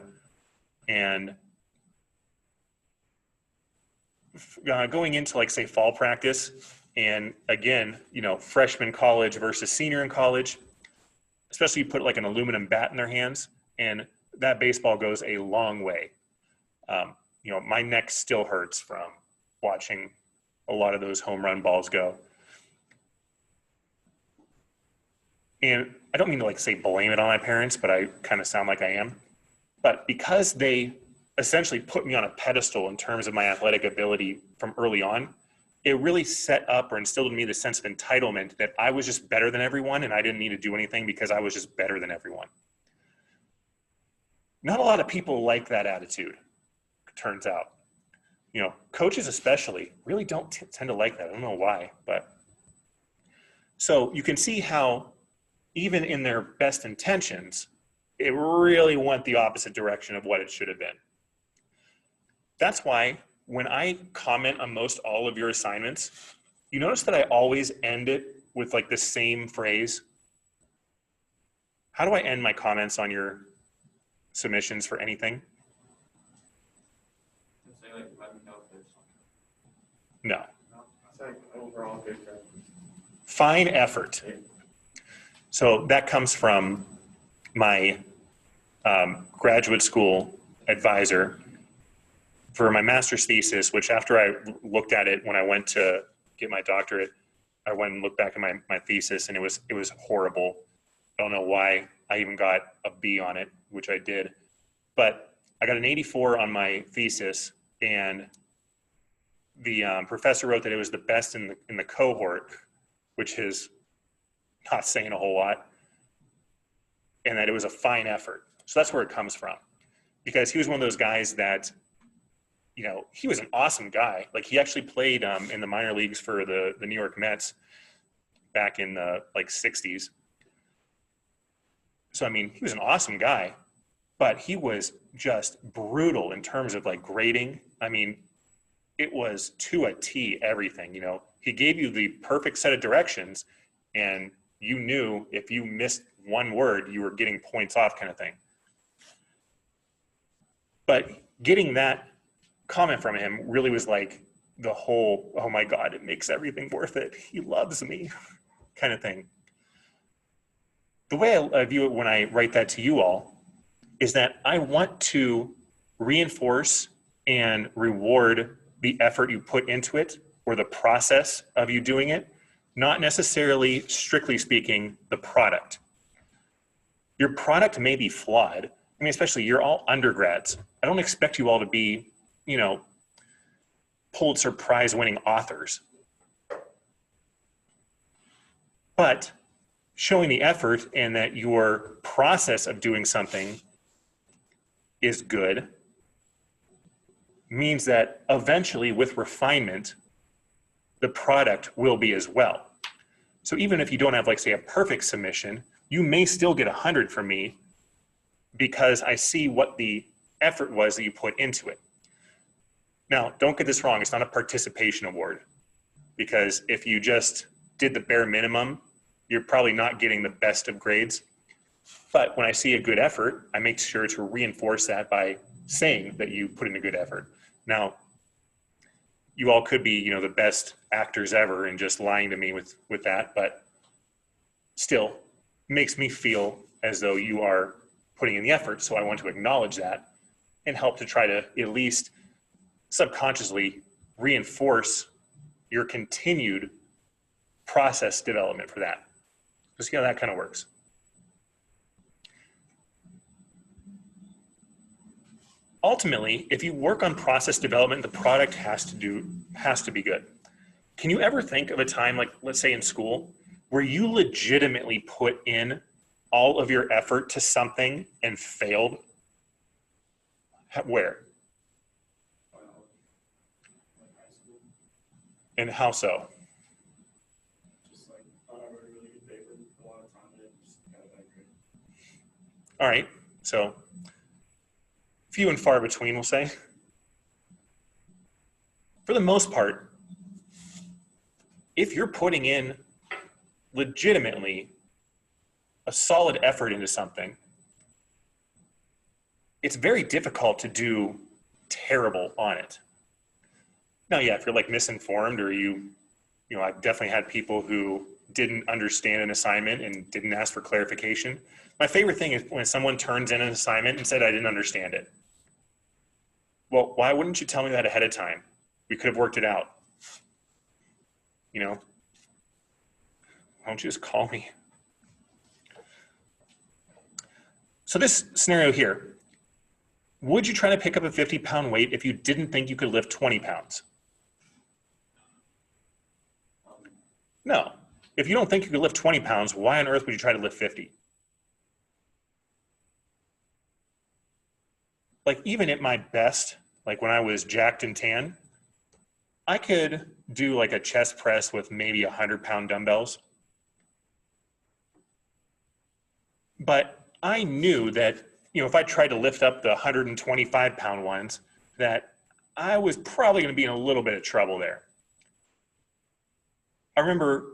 And going into like say fall practice and again, freshman college versus senior in college, especially you put like an aluminum bat in their hands and that baseball goes a long way. My neck still hurts from watching a lot of those home run balls go. And I don't mean to like say blame it on my parents, but I kind of sound like I am. But because they essentially put me on a pedestal in terms of my athletic ability from early on, it really set up or instilled in me the sense of entitlement that I was just better than everyone and I didn't need to do anything because I was just better than everyone. Not a lot of people like that attitude, it turns out. Coaches especially really don't tend to like that. I don't know why, but. So you can see how even in their best intentions, it really went the opposite direction of what it should have been. That's why when I comment on most all of your assignments, you notice that I always end it with like the same phrase. How do I end my comments on your submissions for anything? Say like, let me know if there's something. No. It's like overall good job. Fine effort. So that comes from my graduate school advisor. for my master's thesis, which after I looked at it when I went to get my doctorate, I went and looked back at my thesis, and it was horrible. I don't know why I even got a B on it, which I did, but I got an 84 on my thesis, and the professor wrote that it was the best in the cohort, which is not saying a whole lot, and that it was a fine effort. So that's where it comes from, because he was one of those guys that, you know, he was an awesome guy. Like, he actually played in the minor leagues for the New York Mets back in the like 60s. So, I mean, he was an awesome guy, but he was just brutal in terms of like grading. I mean, it was to a T everything, you know. He gave you the perfect set of directions, and you knew if you missed one word, you were getting points off, kind of thing. But getting that comment from him really was like the whole, oh my God, it makes everything worth it. He loves me, kind of thing. The way I view it when I write that to you all is that I want to reinforce and reward the effort you put into it, or the process of you doing it, not necessarily, strictly speaking, the product. Your product may be flawed. I mean, especially, you're all undergrads. I don't expect you all to be, you know, Pulitzer Prize winning authors. But showing the effort and that your process of doing something is good means that eventually, with refinement, the product will be as well. So even if you don't have, like, say, a perfect submission, you may still get 100 from me, because I see what the effort was that you put into it. Now, don't get this wrong. It's not a participation award, because if you just did the bare minimum, you're probably not getting the best of grades. But when I see a good effort, I make sure to reinforce that by saying that you put in a good effort. Now, you all could be, you know, the best actors ever and just lying to me with that, but still makes me feel as though you are putting in the effort. So I want to acknowledge that and help to try to at least subconsciously reinforce your continued process development for that. Just see how that kind of works. Ultimately, if you work on process development, the product has to be good. Can you ever think of a time, like, let's say in school, where you legitimately put in all of your effort to something and failed? Where? Like high school, And how so? just like thought I wrote a really good paper, a lot of time in it, just got it that great. All right, so few and far between, we'll say. For the most part, if you're putting in legitimately a solid effort into something, it's very difficult to do terrible on it. Now, yeah, if you're like misinformed, or you know, I've definitely had people who didn't understand an assignment and didn't ask for clarification. My favorite thing is when someone turns in an assignment and said, I didn't understand it. Well, why wouldn't you tell me that ahead of time? We could have worked it out. You know, why don't you just call me? So this scenario here, would you try to pick up a 50-pound weight if you didn't think you could lift 20 pounds? No. If you don't think you could lift 20 pounds, why on earth would you try to lift 50? Like, even at my best, like when I was jacked and tan, I could do like a chest press with maybe 100-pound dumbbells. But I knew that, you know, if I tried to lift up the 125-pound ones, that I was probably going to be in a little bit of trouble there. I remember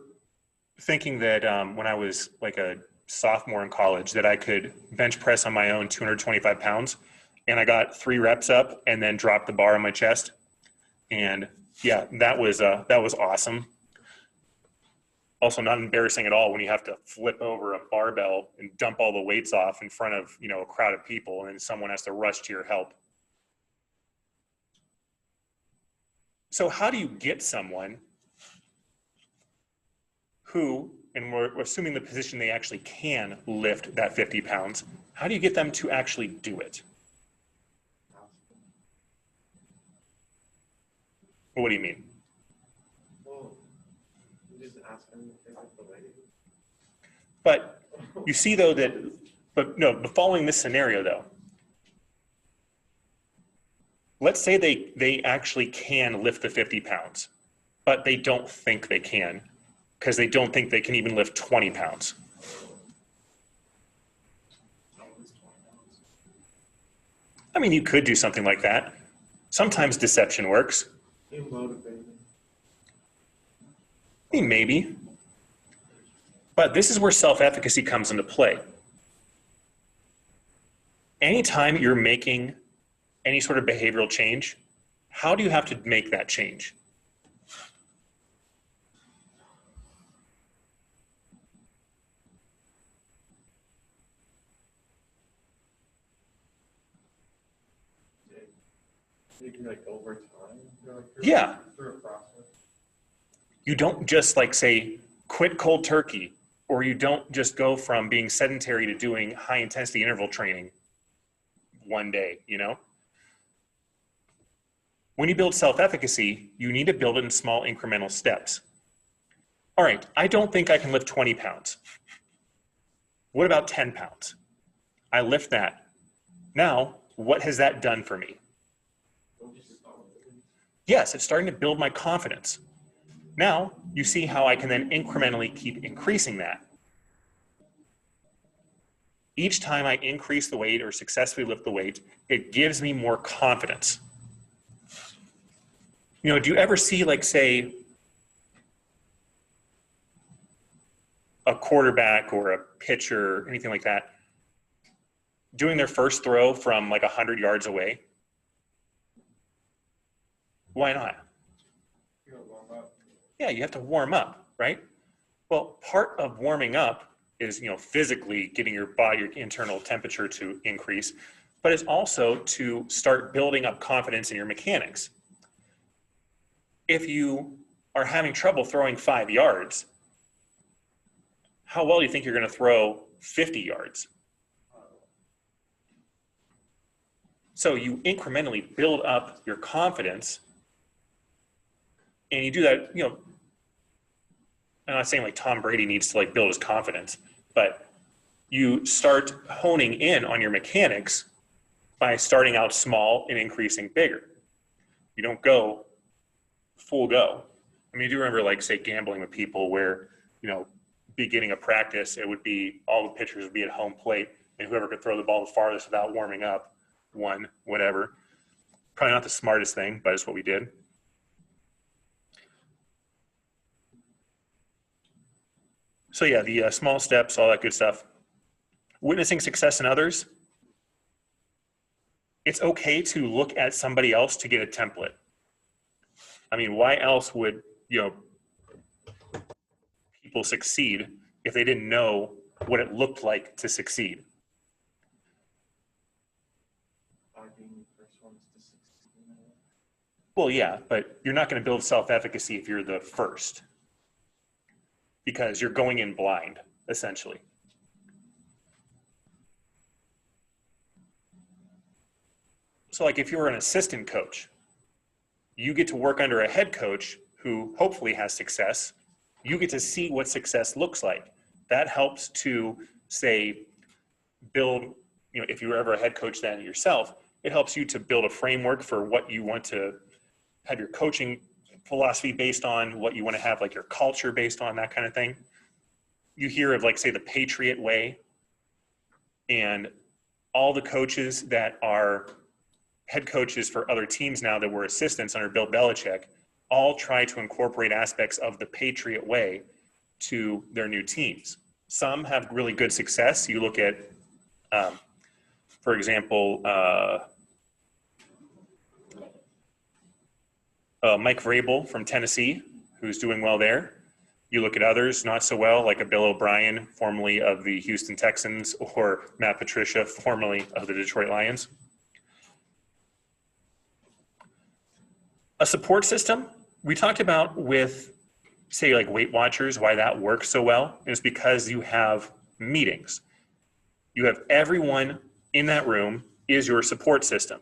thinking that when I was like a sophomore in college, that I could bench press on my own 225 pounds. And I got 3 reps up and then dropped the bar on my chest. And yeah, that was awesome. Also not embarrassing at all when you have to flip over a barbell and dump all the weights off in front of, you know, a crowd of people, and then someone has to rush to your help. So how do you get someone who, and we're assuming the position they actually can lift that 50 pounds, how do you get them to actually do it? What do you mean? Well, you just ask them if they like the weight. But you see though that, but following this scenario though, let's say they actually can lift the 50 pounds, but they don't think they can because they don't think they can even lift 20 pounds. I mean, you could do something like that. Sometimes deception works. Motivated. I mean, maybe. But this is where self-efficacy comes into play. Anytime you're making any sort of behavioral change, how do you have to make that change? Maybe like over time. Yeah. Through a process. You don't just like say, quit cold turkey, or you don't just go from being sedentary to doing high intensity interval training one day, you know? When you build self-efficacy, you need to build it in small incremental steps. All right, I don't think I can lift 20 pounds. What about 10 pounds? I lift that. Now, what has that done for me? Yes, it's starting to build my confidence. Now, you see how I can then incrementally keep increasing that. Each time I increase the weight or successfully lift the weight, it gives me more confidence. You know, do you ever see, like, say, a quarterback or a pitcher, or anything like that, doing their first throw from like 100 yards away? Why not? Yeah, you have to warm up, right? Well, part of warming up is, you know, physically getting your body, your internal temperature to increase, but it's also to start building up confidence in your mechanics. If you are having trouble throwing 5 yards, how well do you think you're going to throw 50 yards? So you incrementally build up your confidence, and you do that, you know, I'm not saying like Tom Brady needs to like build his confidence, but you start honing in on your mechanics by starting out small and increasing bigger. You don't go full go. I mean, you do remember like say gambling with people where, you know, beginning of practice, it would be all the pitchers would be at home plate and whoever could throw the ball the farthest without warming up won, whatever. Probably not the smartest thing, but it's what we did. So yeah, the small steps, all that good stuff. Witnessing success in others. It's okay to look at somebody else to get a template. I mean, why else would, you know, people succeed if they didn't know what it looked like to succeed? By being the first ones to succeed. Well, yeah, but you're not going to build self-efficacy if you're the first, because you're going in blind, essentially. So like if you're an assistant coach, you get to work under a head coach who hopefully has success. You get to see what success looks like. That helps to, say, build, you know, if you were ever a head coach then yourself, it helps you to build a framework for what you want to have your coaching philosophy based on, what you want to have like your culture based on, that kind of thing. You hear of like, say, the Patriot Way, and all the coaches that are head coaches for other teams now that were assistants under Bill Belichick all try to incorporate aspects of the Patriot Way to their new teams. Some have really good success. You look at, for example, Mike Vrabel from Tennessee, who's doing well there. You look at others not so well, like a Bill O'Brien, formerly of the Houston Texans, or Matt Patricia, formerly of the Detroit Lions. A support system we talked about with, say, like Weight Watchers, why that works so well is because you have meetings. You have everyone in that room is your support system.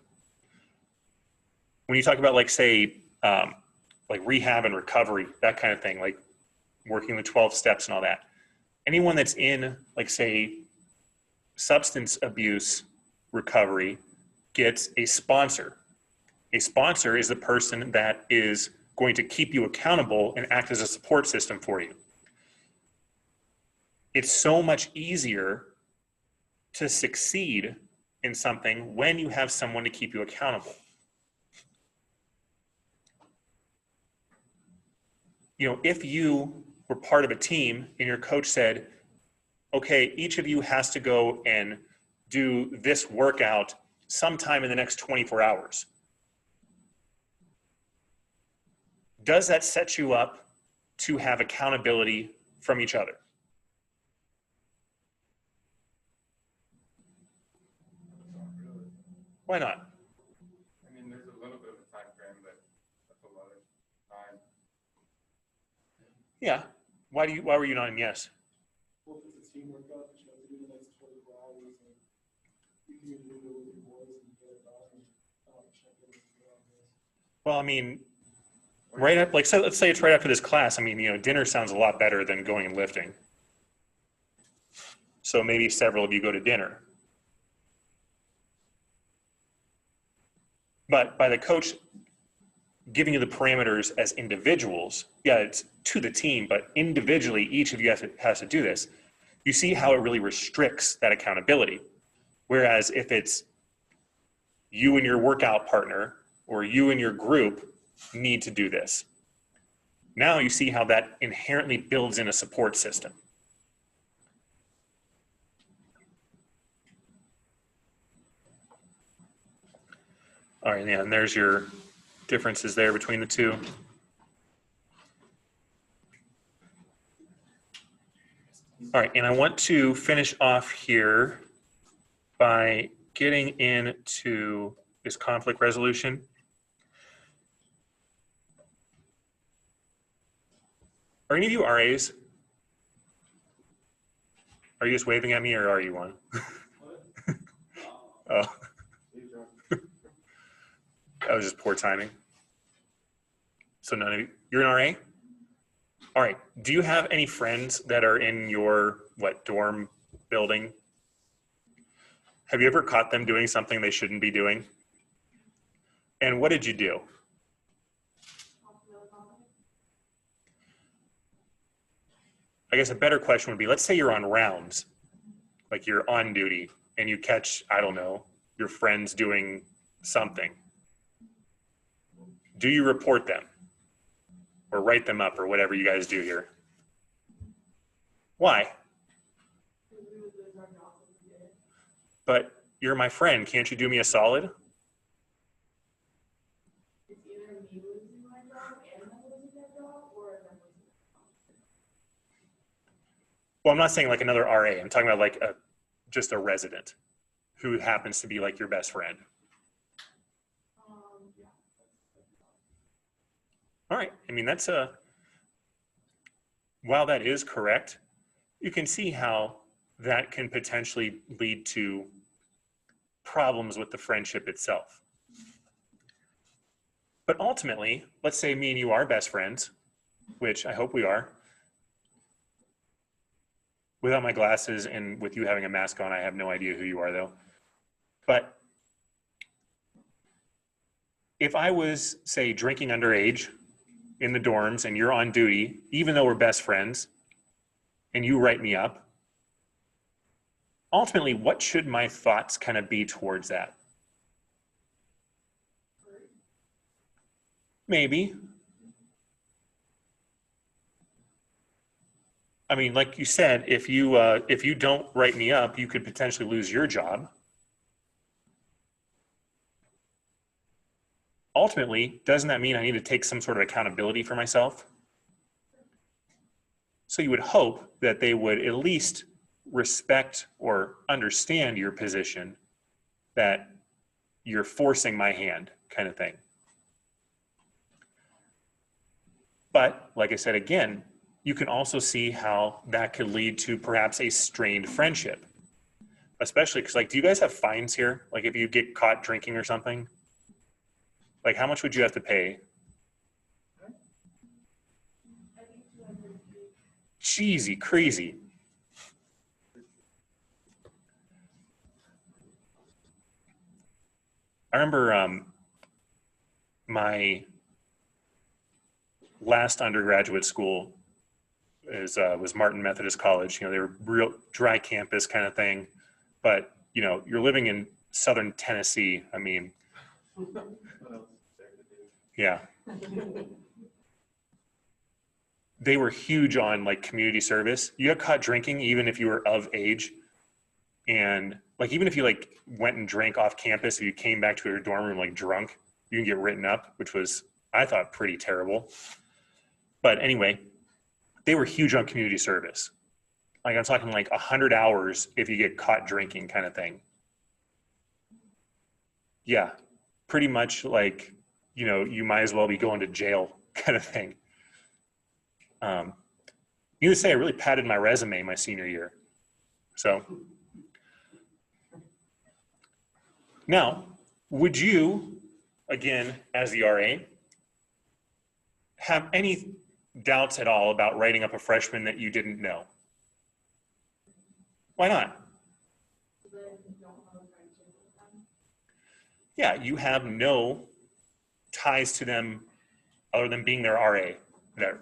When you talk about, like, say, like rehab and recovery, that kind of thing, like working the 12 steps and all that, anyone that's in, like, say, substance abuse recovery gets a sponsor. A sponsor is the person that is going to keep you accountable and act as a support system for you. It's so much easier to succeed in something when you have someone to keep you accountable. You know, if you were part of a team and your coach said, okay, each of you has to go and do this workout sometime in the next 24 hours. Does that set you up to have accountability from each other? Not really. Why not? I mean, there's a little bit of a time frame, but that's a lot of time. Yeah. Why were you not in yes? Well, if it's a team workout, but you have to do the next 24 hours, and you can either do it with your boys and get it done, and check in with you on this. Well, I mean, right up, like, so let's say it's right after this class. I mean, you know, dinner sounds a lot better than going and lifting. So maybe several of you go to dinner. But by the coach giving you the parameters as individuals, yeah, it's to the team, but individually, each of you has to do this. You see how it really restricts that accountability. Whereas if it's you and your workout partner or you and your group need to do this, now you see how that inherently builds in a support system. All right, yeah, and there's your differences there between the two. All right, and I want to finish off here by getting into this conflict resolution. Are any of you RAs? Are you just waving at me, or are you one? Oh, that was just poor timing. So none of you, you're an RA? All right, do you have any friends that are in your, dorm building? Have you ever caught them doing something they shouldn't be doing? And what did you do? I guess a better question would be, let's say you're on rounds, like you're on duty, and you catch, I don't know, your friends doing something. Do you report them? Or write them up, or whatever you guys do here? Why? But you're my friend. Can't you do me a solid? It's either me losing my job and them losing their job, or them losing their job. Well, I'm not saying like another RA. I'm talking about like just a resident who happens to be like your best friend. Yeah. All right. I mean, that's while that is correct, you can see how that can potentially lead to problems with the friendship itself. But ultimately, let's say me and you are best friends, which I hope we are. Without my glasses and with you having a mask on, I have no idea who you are though. But if I was, say, drinking underage in the dorms and you're on duty, even though we're best friends, and you write me up, ultimately, what should my thoughts kind of be towards that? Maybe. I mean, like you said, if you don't write me up, you could potentially lose your job. Ultimately, doesn't that mean I need to take some sort of accountability for myself? So you would hope that they would at least respect or understand your position, that you're forcing my hand kind of thing. But like I said, again, you can also see how that could lead to perhaps a strained friendship. Especially because, like, do you guys have fines here? Like, if you get caught drinking or something, like, how much would you have to pay? I think 200 feet. Cheesy, crazy. I remember my last undergraduate school was Martin Methodist College. You know, they were real dry campus kind of thing, but you know, you're living in southern Tennessee. I mean, What else is there to do? yeah, they were huge on like community service. You got caught drinking even if you were of age, and like even if you like went and drank off campus, if you came back to your dorm room like drunk, you can get written up, which was I thought pretty terrible. But anyway, they were huge on community service. Like I'm talking like 100 hours if you get caught drinking kind of thing. Yeah, pretty much like, you know, you might as well be going to jail kind of thing. Needless to say, I really padded my resume my senior year. So now, would you, again, as the RA, have any doubts at all about writing up a freshman that you didn't know? Why not? Then you don't have a friendship with them. Yeah, you have no ties to them other than being their RA there.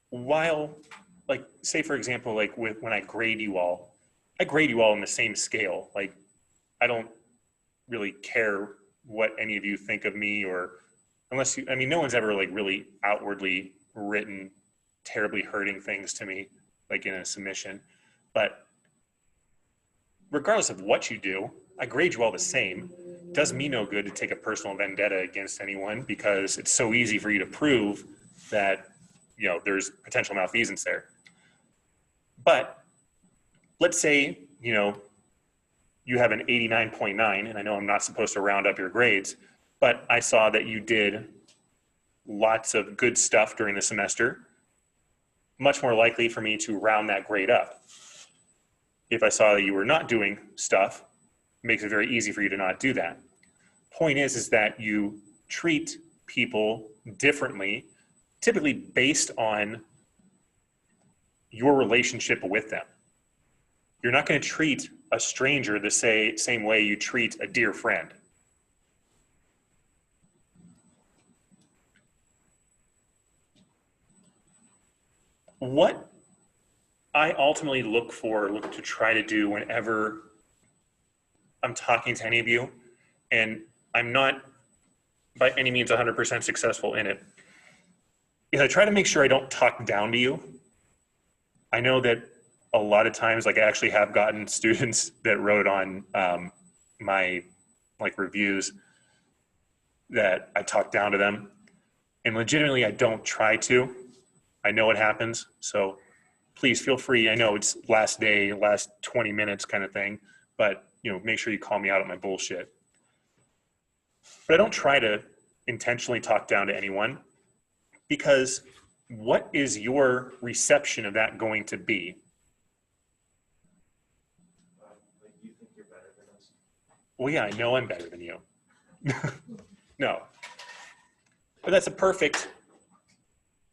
While, like, say for example, like when I grade you all in the same scale. Like, I don't really care what any of you think of me, or unless you, I mean, no one's ever like really outwardly written terribly hurting things to me, like in a submission. But regardless of what you do, I grade you all the same. Does me no good to take a personal vendetta against anyone because it's so easy for you to prove that, you know, there's potential malfeasance there. But let's say, you know, you have an 89.9, and I know I'm not supposed to round up your grades, but I saw that you did lots of good stuff during the semester. Much more likely for me to round that grade up. If I saw that you were not doing stuff, it makes it very easy for you to not do that. Point is that you treat people differently, typically based on your relationship with them. You're not going to treat a stranger the same way you treat a dear friend. What I ultimately look to try to do whenever I'm talking to any of you, and I'm not by any means 100% successful in it, is I try to make sure I don't talk down to you. I know that a lot of times, like I actually have gotten students that wrote on my like reviews that I talk down to them, and legitimately I don't try to. I know it happens, so please feel free. I know it's last day, last 20 minutes kind of thing, but you know, make sure you call me out on my bullshit. But I don't try to intentionally talk down to anyone, because what is your reception of that going to be? Like you think you're better than us. Well, yeah, I know I'm better than you. No. But that's a perfect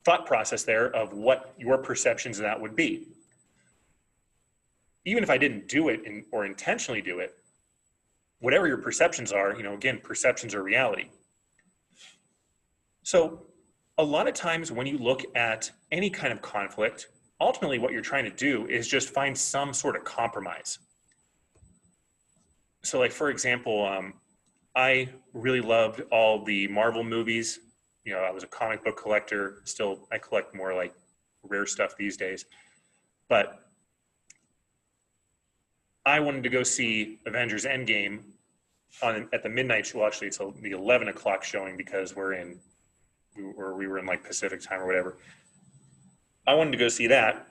thought process there of what your perceptions of that would be. Even if I didn't do it or intentionally do it, whatever your perceptions are, you know, again, perceptions are reality. So a lot of times when you look at any kind of conflict, ultimately what you're trying to do is just find some sort of compromise. So like, for example, I really loved all the Marvel movies. You know, I was a comic book collector. Still, I collect more like rare stuff these days. But I wanted to go see Avengers Endgame at the midnight show. Actually, it's the 11 o'clock showing because we were in like Pacific time or whatever. I wanted to go see that,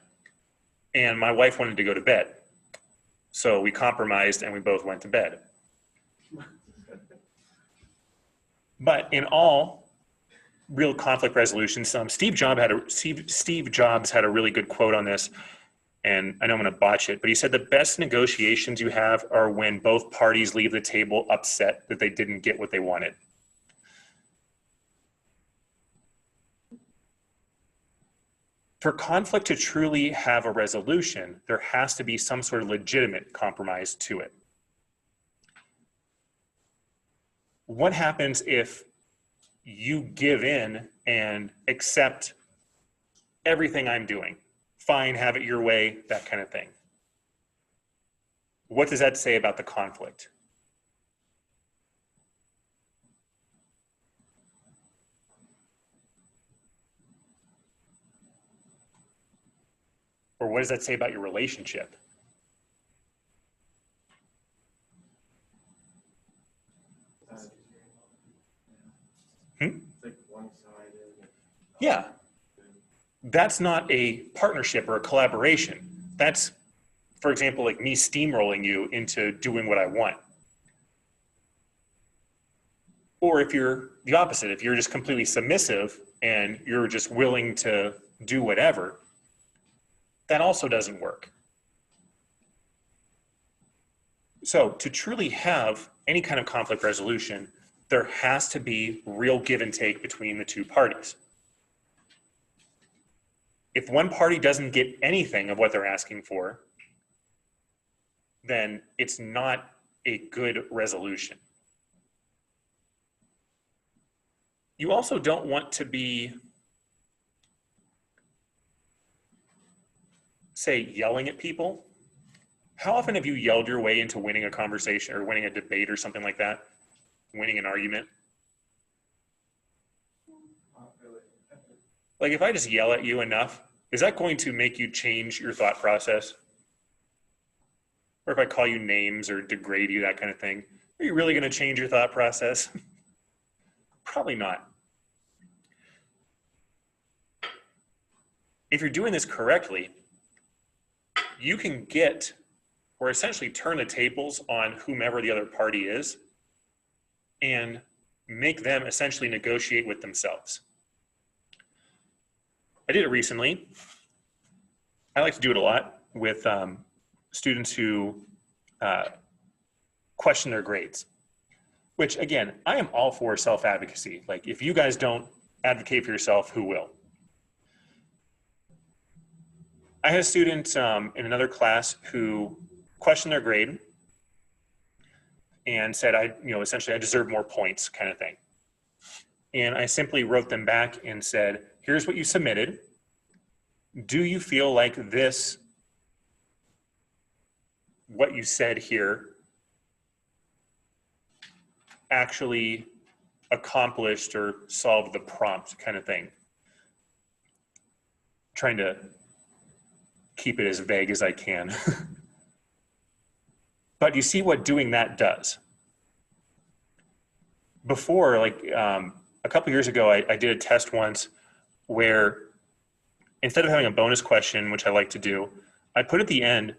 and my wife wanted to go to bed. So we compromised and we both went to bed. But in all real conflict resolution, Steve Jobs had a really good quote on this, and I know I'm going to botch it, but he said the best negotiations you have are when both parties leave the table upset that they didn't get what they wanted. For conflict to truly have a resolution, there has to be some sort of legitimate compromise to it. What happens if you give in and accept everything I'm doing? Fine, have it your way, that kind of thing. What does that say about the conflict? Or what does that say about your relationship? It's like one-sided. Yeah. That's not a partnership or a collaboration. That's, for example, like me steamrolling you into doing what I want. Or if you're the opposite, if you're just completely submissive and you're just willing to do whatever, that also doesn't work. So to truly have any kind of conflict resolution, there has to be real give and take between the two parties. If one party doesn't get anything of what they're asking for, then it's not a good resolution. You also don't want to be, say, yelling at people. How often have you yelled your way into winning a conversation or winning a debate or something like that? Winning an argument? Not really. Like if I just yell at you enough, is that going to make you change your thought process? Or if I call you names or degrade you, that kind of thing, are you really going to change your thought process? Probably not. If you're doing this correctly, you can get or essentially turn the tables on whomever the other party is and make them essentially negotiate with themselves. I did it recently. I like to do it a lot with students who question their grades, which again, I am all for self-advocacy. Like if you guys don't advocate for yourself, who will? I had a student in another class who questioned their grade and said, essentially I deserve more points kind of thing. And I simply wrote them back and said, here's what you submitted. Do you feel like this, what you said here, actually accomplished or solved the prompt kind of thing? Trying to keep it as vague as I can. But you see what doing that does. Before, like a couple years ago, I did a test once where instead of having a bonus question, which I like to do, I put at the end,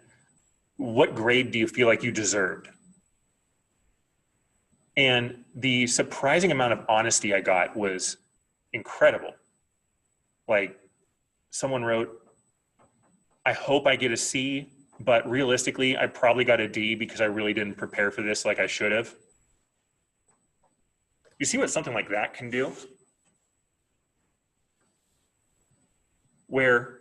what grade do you feel like you deserved? And the surprising amount of honesty I got was incredible. Like someone wrote, I hope I get a C, but realistically, I probably got a D because I really didn't prepare for this like I should have. You see what something like that can do? Where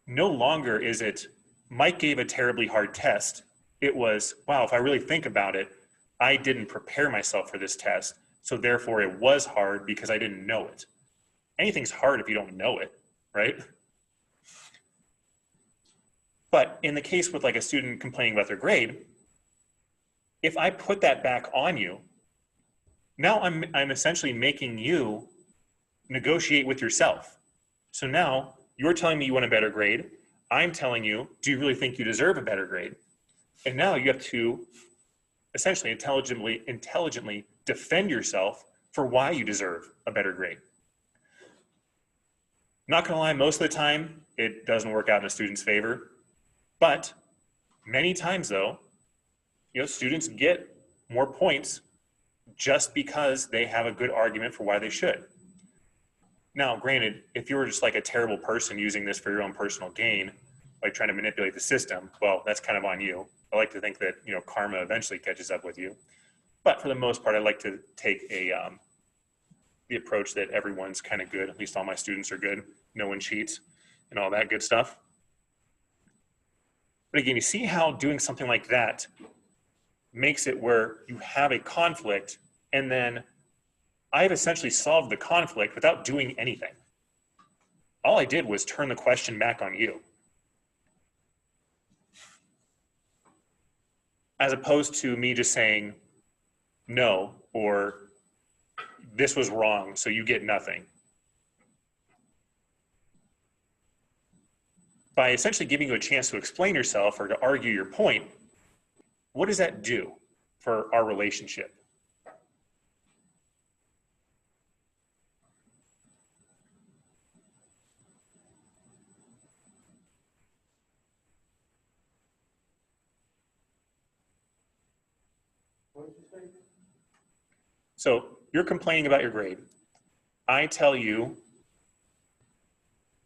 no longer is it, Mike gave a terribly hard test. It was, wow, if I really think about it, I didn't prepare myself for this test. So therefore it was hard because I didn't know it. Anything's hard if you don't know it, right? But in the case with like a student complaining about their grade, if I put that back on you, now I'm essentially making you negotiate with yourself. So now you're telling me you want a better grade. I'm telling you, do you really think you deserve a better grade? And now you have to essentially intelligently defend yourself for why you deserve a better grade. Not gonna lie, most of the time, it doesn't work out in a student's favor. But many times though, students get more points just because they have a good argument for why they should. Now, granted, if you were just like a terrible person using this for your own personal gain, like trying to manipulate the system, well, that's kind of on you. I like to think that, you know, karma eventually catches up with you. But for the most part, I like to take the approach that everyone's kind of good. At least all my students are good. No one cheats and all that good stuff. But again, you see how doing something like that makes it where you have a conflict, and then I've essentially solved the conflict without doing anything. All I did was turn the question back on you. As opposed to me just saying no, or this was wrong, so you get nothing. By essentially giving you a chance to explain yourself or to argue your point, what does that do for our relationship? What did you say? So you're complaining about your grade. I tell you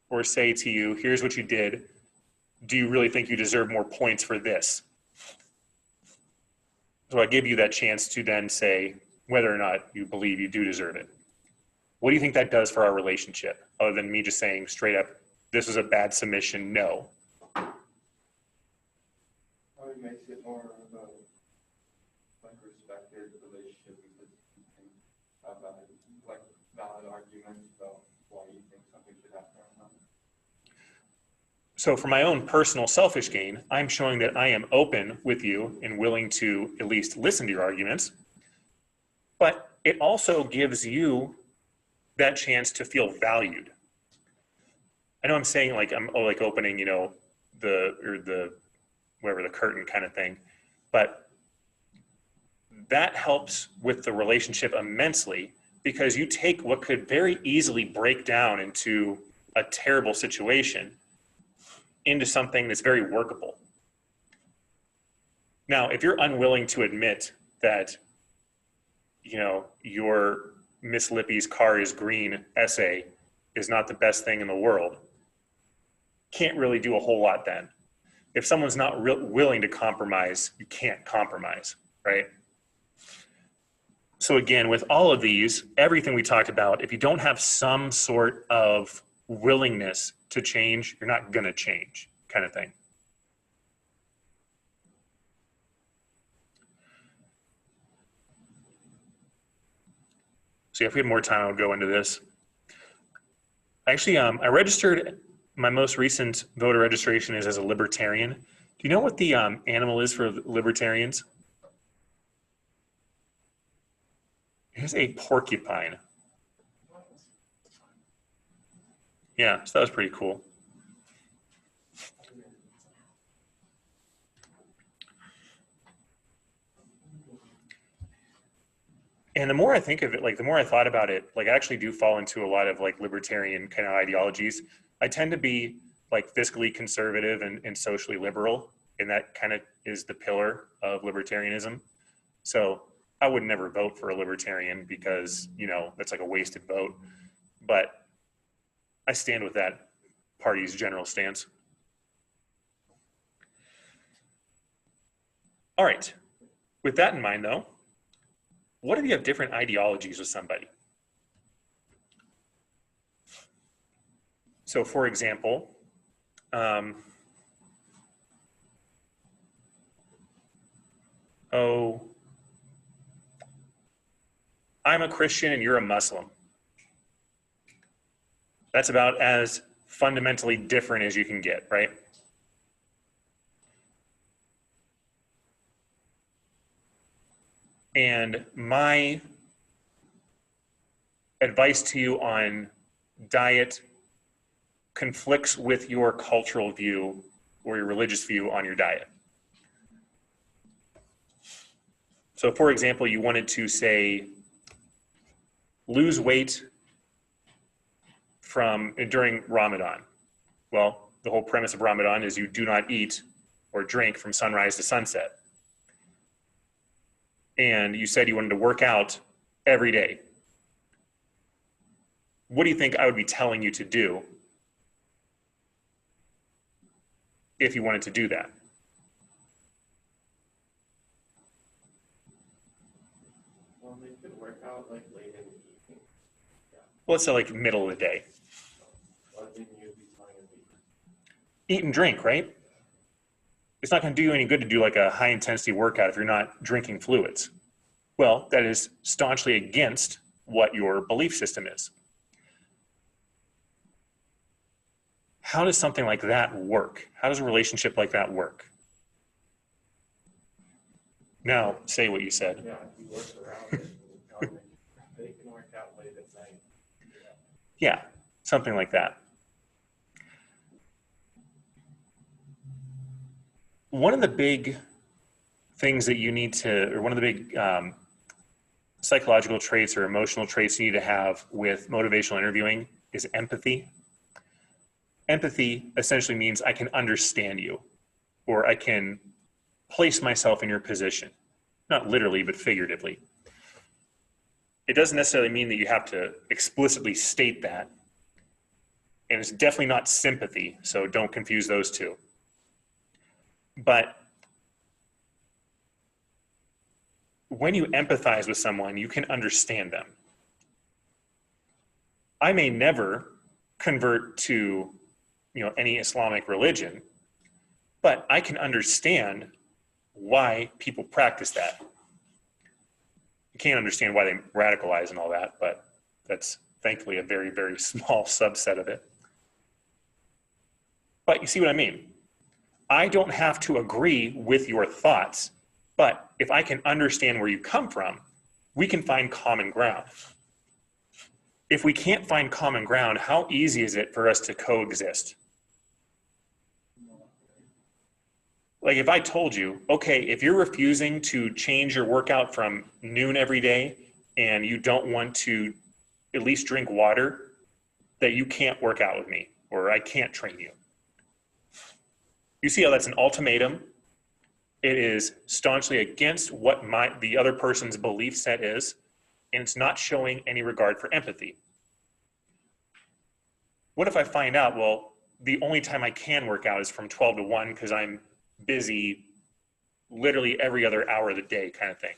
or say to you, here's what you did. Do you really think you deserve more points for this? So I give you that chance to then say whether or not you believe you do deserve it. What do you think that does for our relationship, other than me just saying straight up, this was a bad submission, no? Probably makes it more of a like respected relationship because you can have like valid arguments about why you think something should happen or not. So for my own personal selfish gain, I'm showing that I am open with you and willing to at least listen to your arguments. But it also gives you that chance to feel valued. I know I'm saying like I'm like opening, you know, the whatever the curtain kind of thing, but that helps with the relationship immensely because you take what could very easily break down into a terrible situation into something that's very workable. Now, if you're unwilling to admit that, you know, your Miss Lippy's car is green essay is not the best thing in the world, can't really do a whole lot then. If someone's not willing to compromise, you can't compromise, right? So again, with all of these, everything we talked about, if you don't have some sort of willingness to change, you're not going to change, kind of thing. So if we had more time, I would go into this. Actually, I registered, my most recent voter registration is as a libertarian. Do you know what the animal is for libertarians? It is a porcupine. Yeah, so that was pretty cool. And the more I think of it, like the more I thought about it, like I actually do fall into a lot of like libertarian kind of ideologies. I tend to be like fiscally conservative and socially liberal, and that kind of is the pillar of libertarianism. So I would never vote for a libertarian because, you know, that's like a wasted vote. But I stand with that party's general stance. All right. With that in mind, though, what if you have different ideologies with somebody? So, for example, I'm a Christian and you're a Muslim. That's about as fundamentally different as you can get, right? And my advice to you on diet conflicts with your cultural view or your religious view on your diet. So for example, you wanted to say, lose weight during Ramadan. Well, the whole premise of Ramadan is you do not eat or drink from sunrise to sunset. and you said you wanted to work out every day, what do you think I would be telling you to do if you wanted to do that? Well, they could work out like late in the evening. Well, let's say like middle of the day. What didn't you be telling them to do? Eat and drink, right? It's not going to do you any good to do like a high intensity workout if you're not drinking fluids. Well, that is staunchly against what your belief system is. How does something like that work? How does a relationship like that work? Now, say what you said. Yeah, if you work around it, you know, they can work out late at night. Yeah, something like that. One of the big things that you need to, or one of the big psychological traits or emotional traits you need to have with motivational interviewing is empathy. Empathy essentially means I can understand you, or I can place myself in your position, not literally, but figuratively. It doesn't necessarily mean that you have to explicitly state that. And it's definitely not sympathy, so don't confuse those two. But when you empathize with someone, you can understand them. I may never convert to, any Islamic religion, but I can understand why people practice that. You can't understand why they radicalize and all that, but that's thankfully a very, very small subset of it. But you see what I mean? I don't have to agree with your thoughts, but if I can understand where you come from, we can find common ground. If we can't find common ground, how easy is it for us to coexist? Like if I told you, okay, if you're refusing to change your workout from noon every day and you don't want to at least drink water, that you can't work out with me or I can't train you. You see how that's an ultimatum? It is staunchly against what the other person's belief set is, and it's not showing any regard for empathy. What if I find out, well, the only time I can work out is from 12 to 1 because I'm busy literally every other hour of the day kind of thing.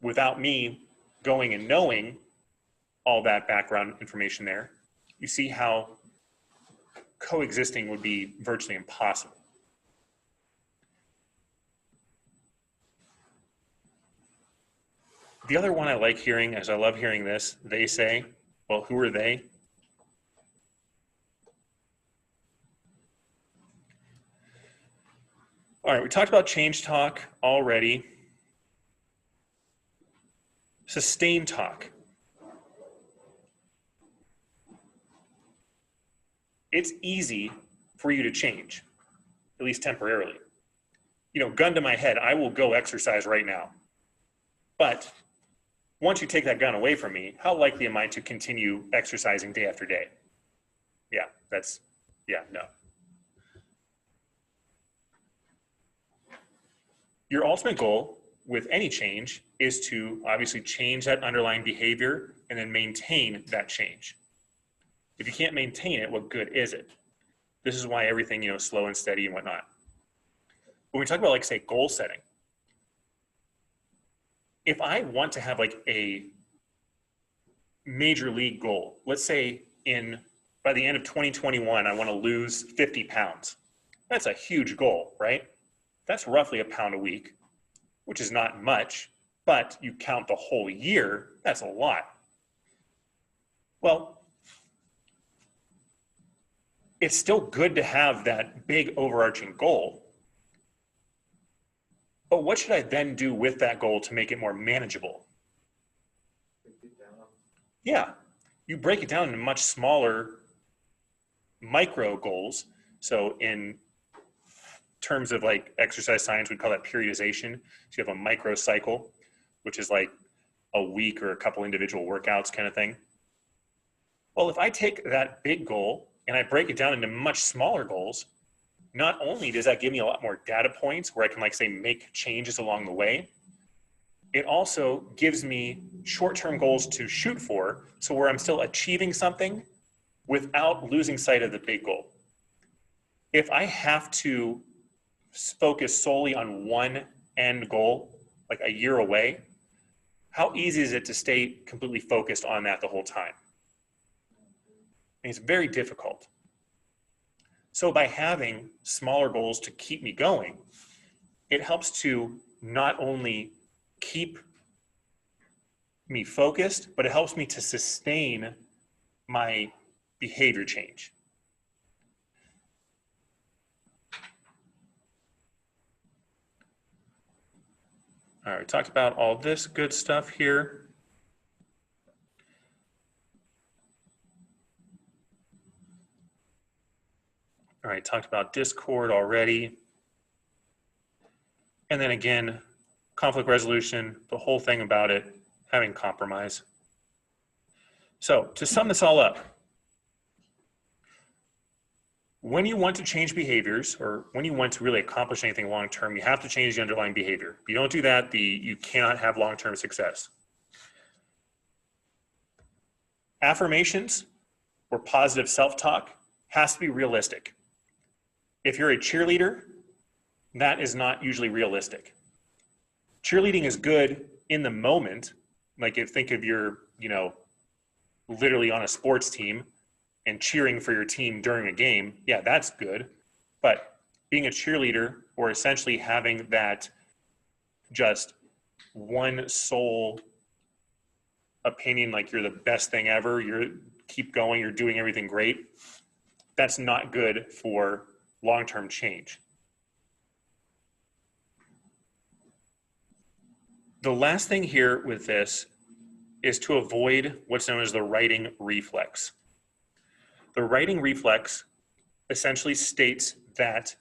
Without me going and knowing all that background information there, you see how coexisting would be virtually impossible. The other one I like hearing, as I love hearing this, they say, well, who are they? All right, we talked about change talk already. Sustain talk. It's easy for you to change, at least temporarily. Gun to my head, I will go exercise right now. But once you take that gun away from me, how likely am I to continue exercising day after day? No. Your ultimate goal with any change is to obviously change that underlying behavior and then maintain that change. If you can't maintain it, what good is it? This is why everything, slow and steady and whatnot. When we talk about, like, say, goal setting, if I want to have like a major league goal, let's say by the end of 2021, I want to lose 50 pounds. That's a huge goal, right? That's roughly a pound a week, which is not much, but you count the whole year, that's a lot. Well, it's still good to have that big overarching goal. But what should I then do with that goal to make it more manageable? Break it down. Yeah, you break it down into much smaller micro goals. So in terms of like exercise science, we'd call that periodization. So you have a micro cycle, which is like a week or a couple individual workouts kind of thing. Well, if I take that big goal and I break it down into much smaller goals, not only does that give me a lot more data points where I can, like, say, make changes along the way, it also gives me short-term goals to shoot for, so where I'm still achieving something without losing sight of the big goal. If I have to focus solely on one end goal, like a year away, how easy is it to stay completely focused on that the whole time? And it's very difficult. So by having smaller goals to keep me going, it helps to not only keep me focused, but it helps me to sustain my behavior change. All right, we talked about all this good stuff here. All right, talked about Discord already. And then again, conflict resolution, the whole thing about it, having compromise. So to sum this all up, when you want to change behaviors, or when you want to really accomplish anything long-term, you have to change the underlying behavior. If you don't do that, you cannot have long-term success. Affirmations or positive self-talk has to be realistic. If you're a cheerleader, that is not usually realistic. Cheerleading is good in the moment. Like, think of your, literally on a sports team and cheering for your team during a game. Yeah, that's good. But being a cheerleader, or essentially having that just one sole opinion, like you're the best thing ever, keep going, you're doing everything great, that's not good for long-term change. The last thing here with this is to avoid what's known as the writing reflex. The writing reflex essentially states that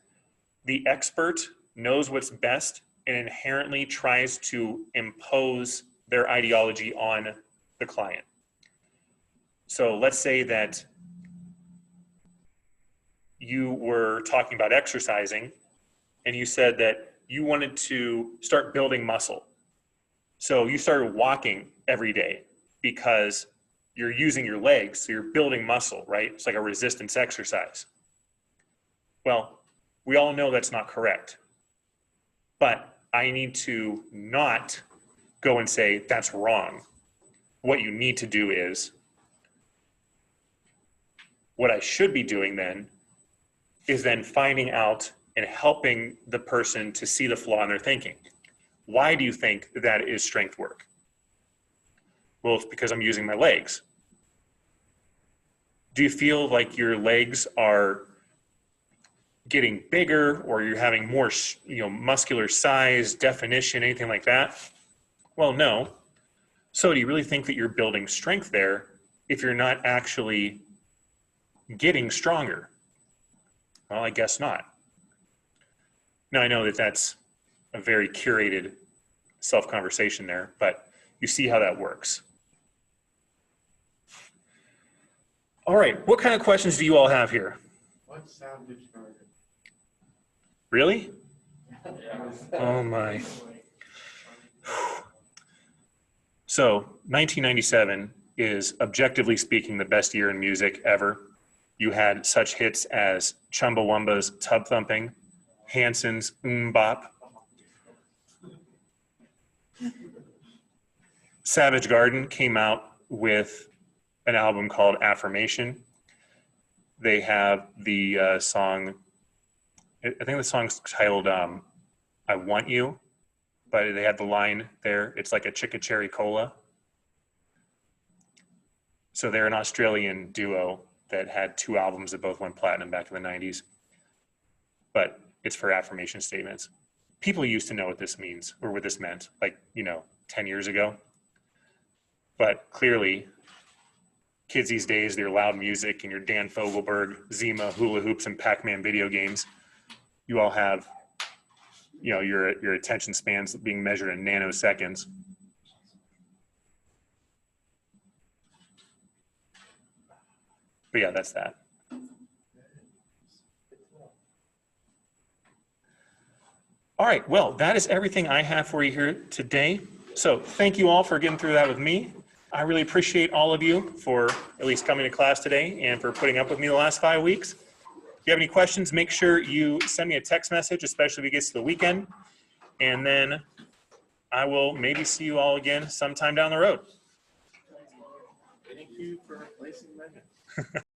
the expert knows what's best and inherently tries to impose their ideology on the client. So let's say that you were talking about exercising and you said that you wanted to start building muscle. So you started walking every day because you're using your legs, so you're building muscle, right? It's like a resistance exercise. Well, we all know that's not correct. But I need to not go and say that's wrong. What you need to do is, what I should be doing then is then finding out and helping the person to see the flaw in their thinking. Why do you think that is strength work? Well, it's because I'm using my legs. Do you feel like your legs are getting bigger, or you're having more, muscular size, definition, anything like that? Well, no. So do you really think that you're building strength there if you're not actually getting stronger? Well, I guess not. Now, I know that that's a very curated self-conversation there, but you see how that works. All right, what kind of questions do you all have here? What's Savage Garden? Really? Yeah. Oh my. So 1997 is, objectively speaking, the best year in music ever. You had such hits as Chumbawamba's Tub Thumping, Hanson's Bop. Savage Garden came out with an album called Affirmation. They have the song, I think the song's titled I Want You, but they have the line there, it's like a chicka cherry cola. So they're an Australian duo that had 2 albums that both went platinum back in the 90s. But it's for affirmation statements. People used to know what this means, or what this meant, like, 10 years ago. But clearly, kids these days, their loud music and your Dan Fogelberg, Zima, hula hoops, and Pac-Man video games, you all have, your attention spans being measured in nanoseconds. But yeah, that's that. All right, well, that is everything I have for you here today. So thank you all for getting through that with me. I really appreciate all of you for at least coming to class today and for putting up with me the last 5 weeks. If you have any questions, make sure you send me a text message, especially if it gets to the weekend. And then I will maybe see you all again sometime down the road. Thank you for replacing Megan.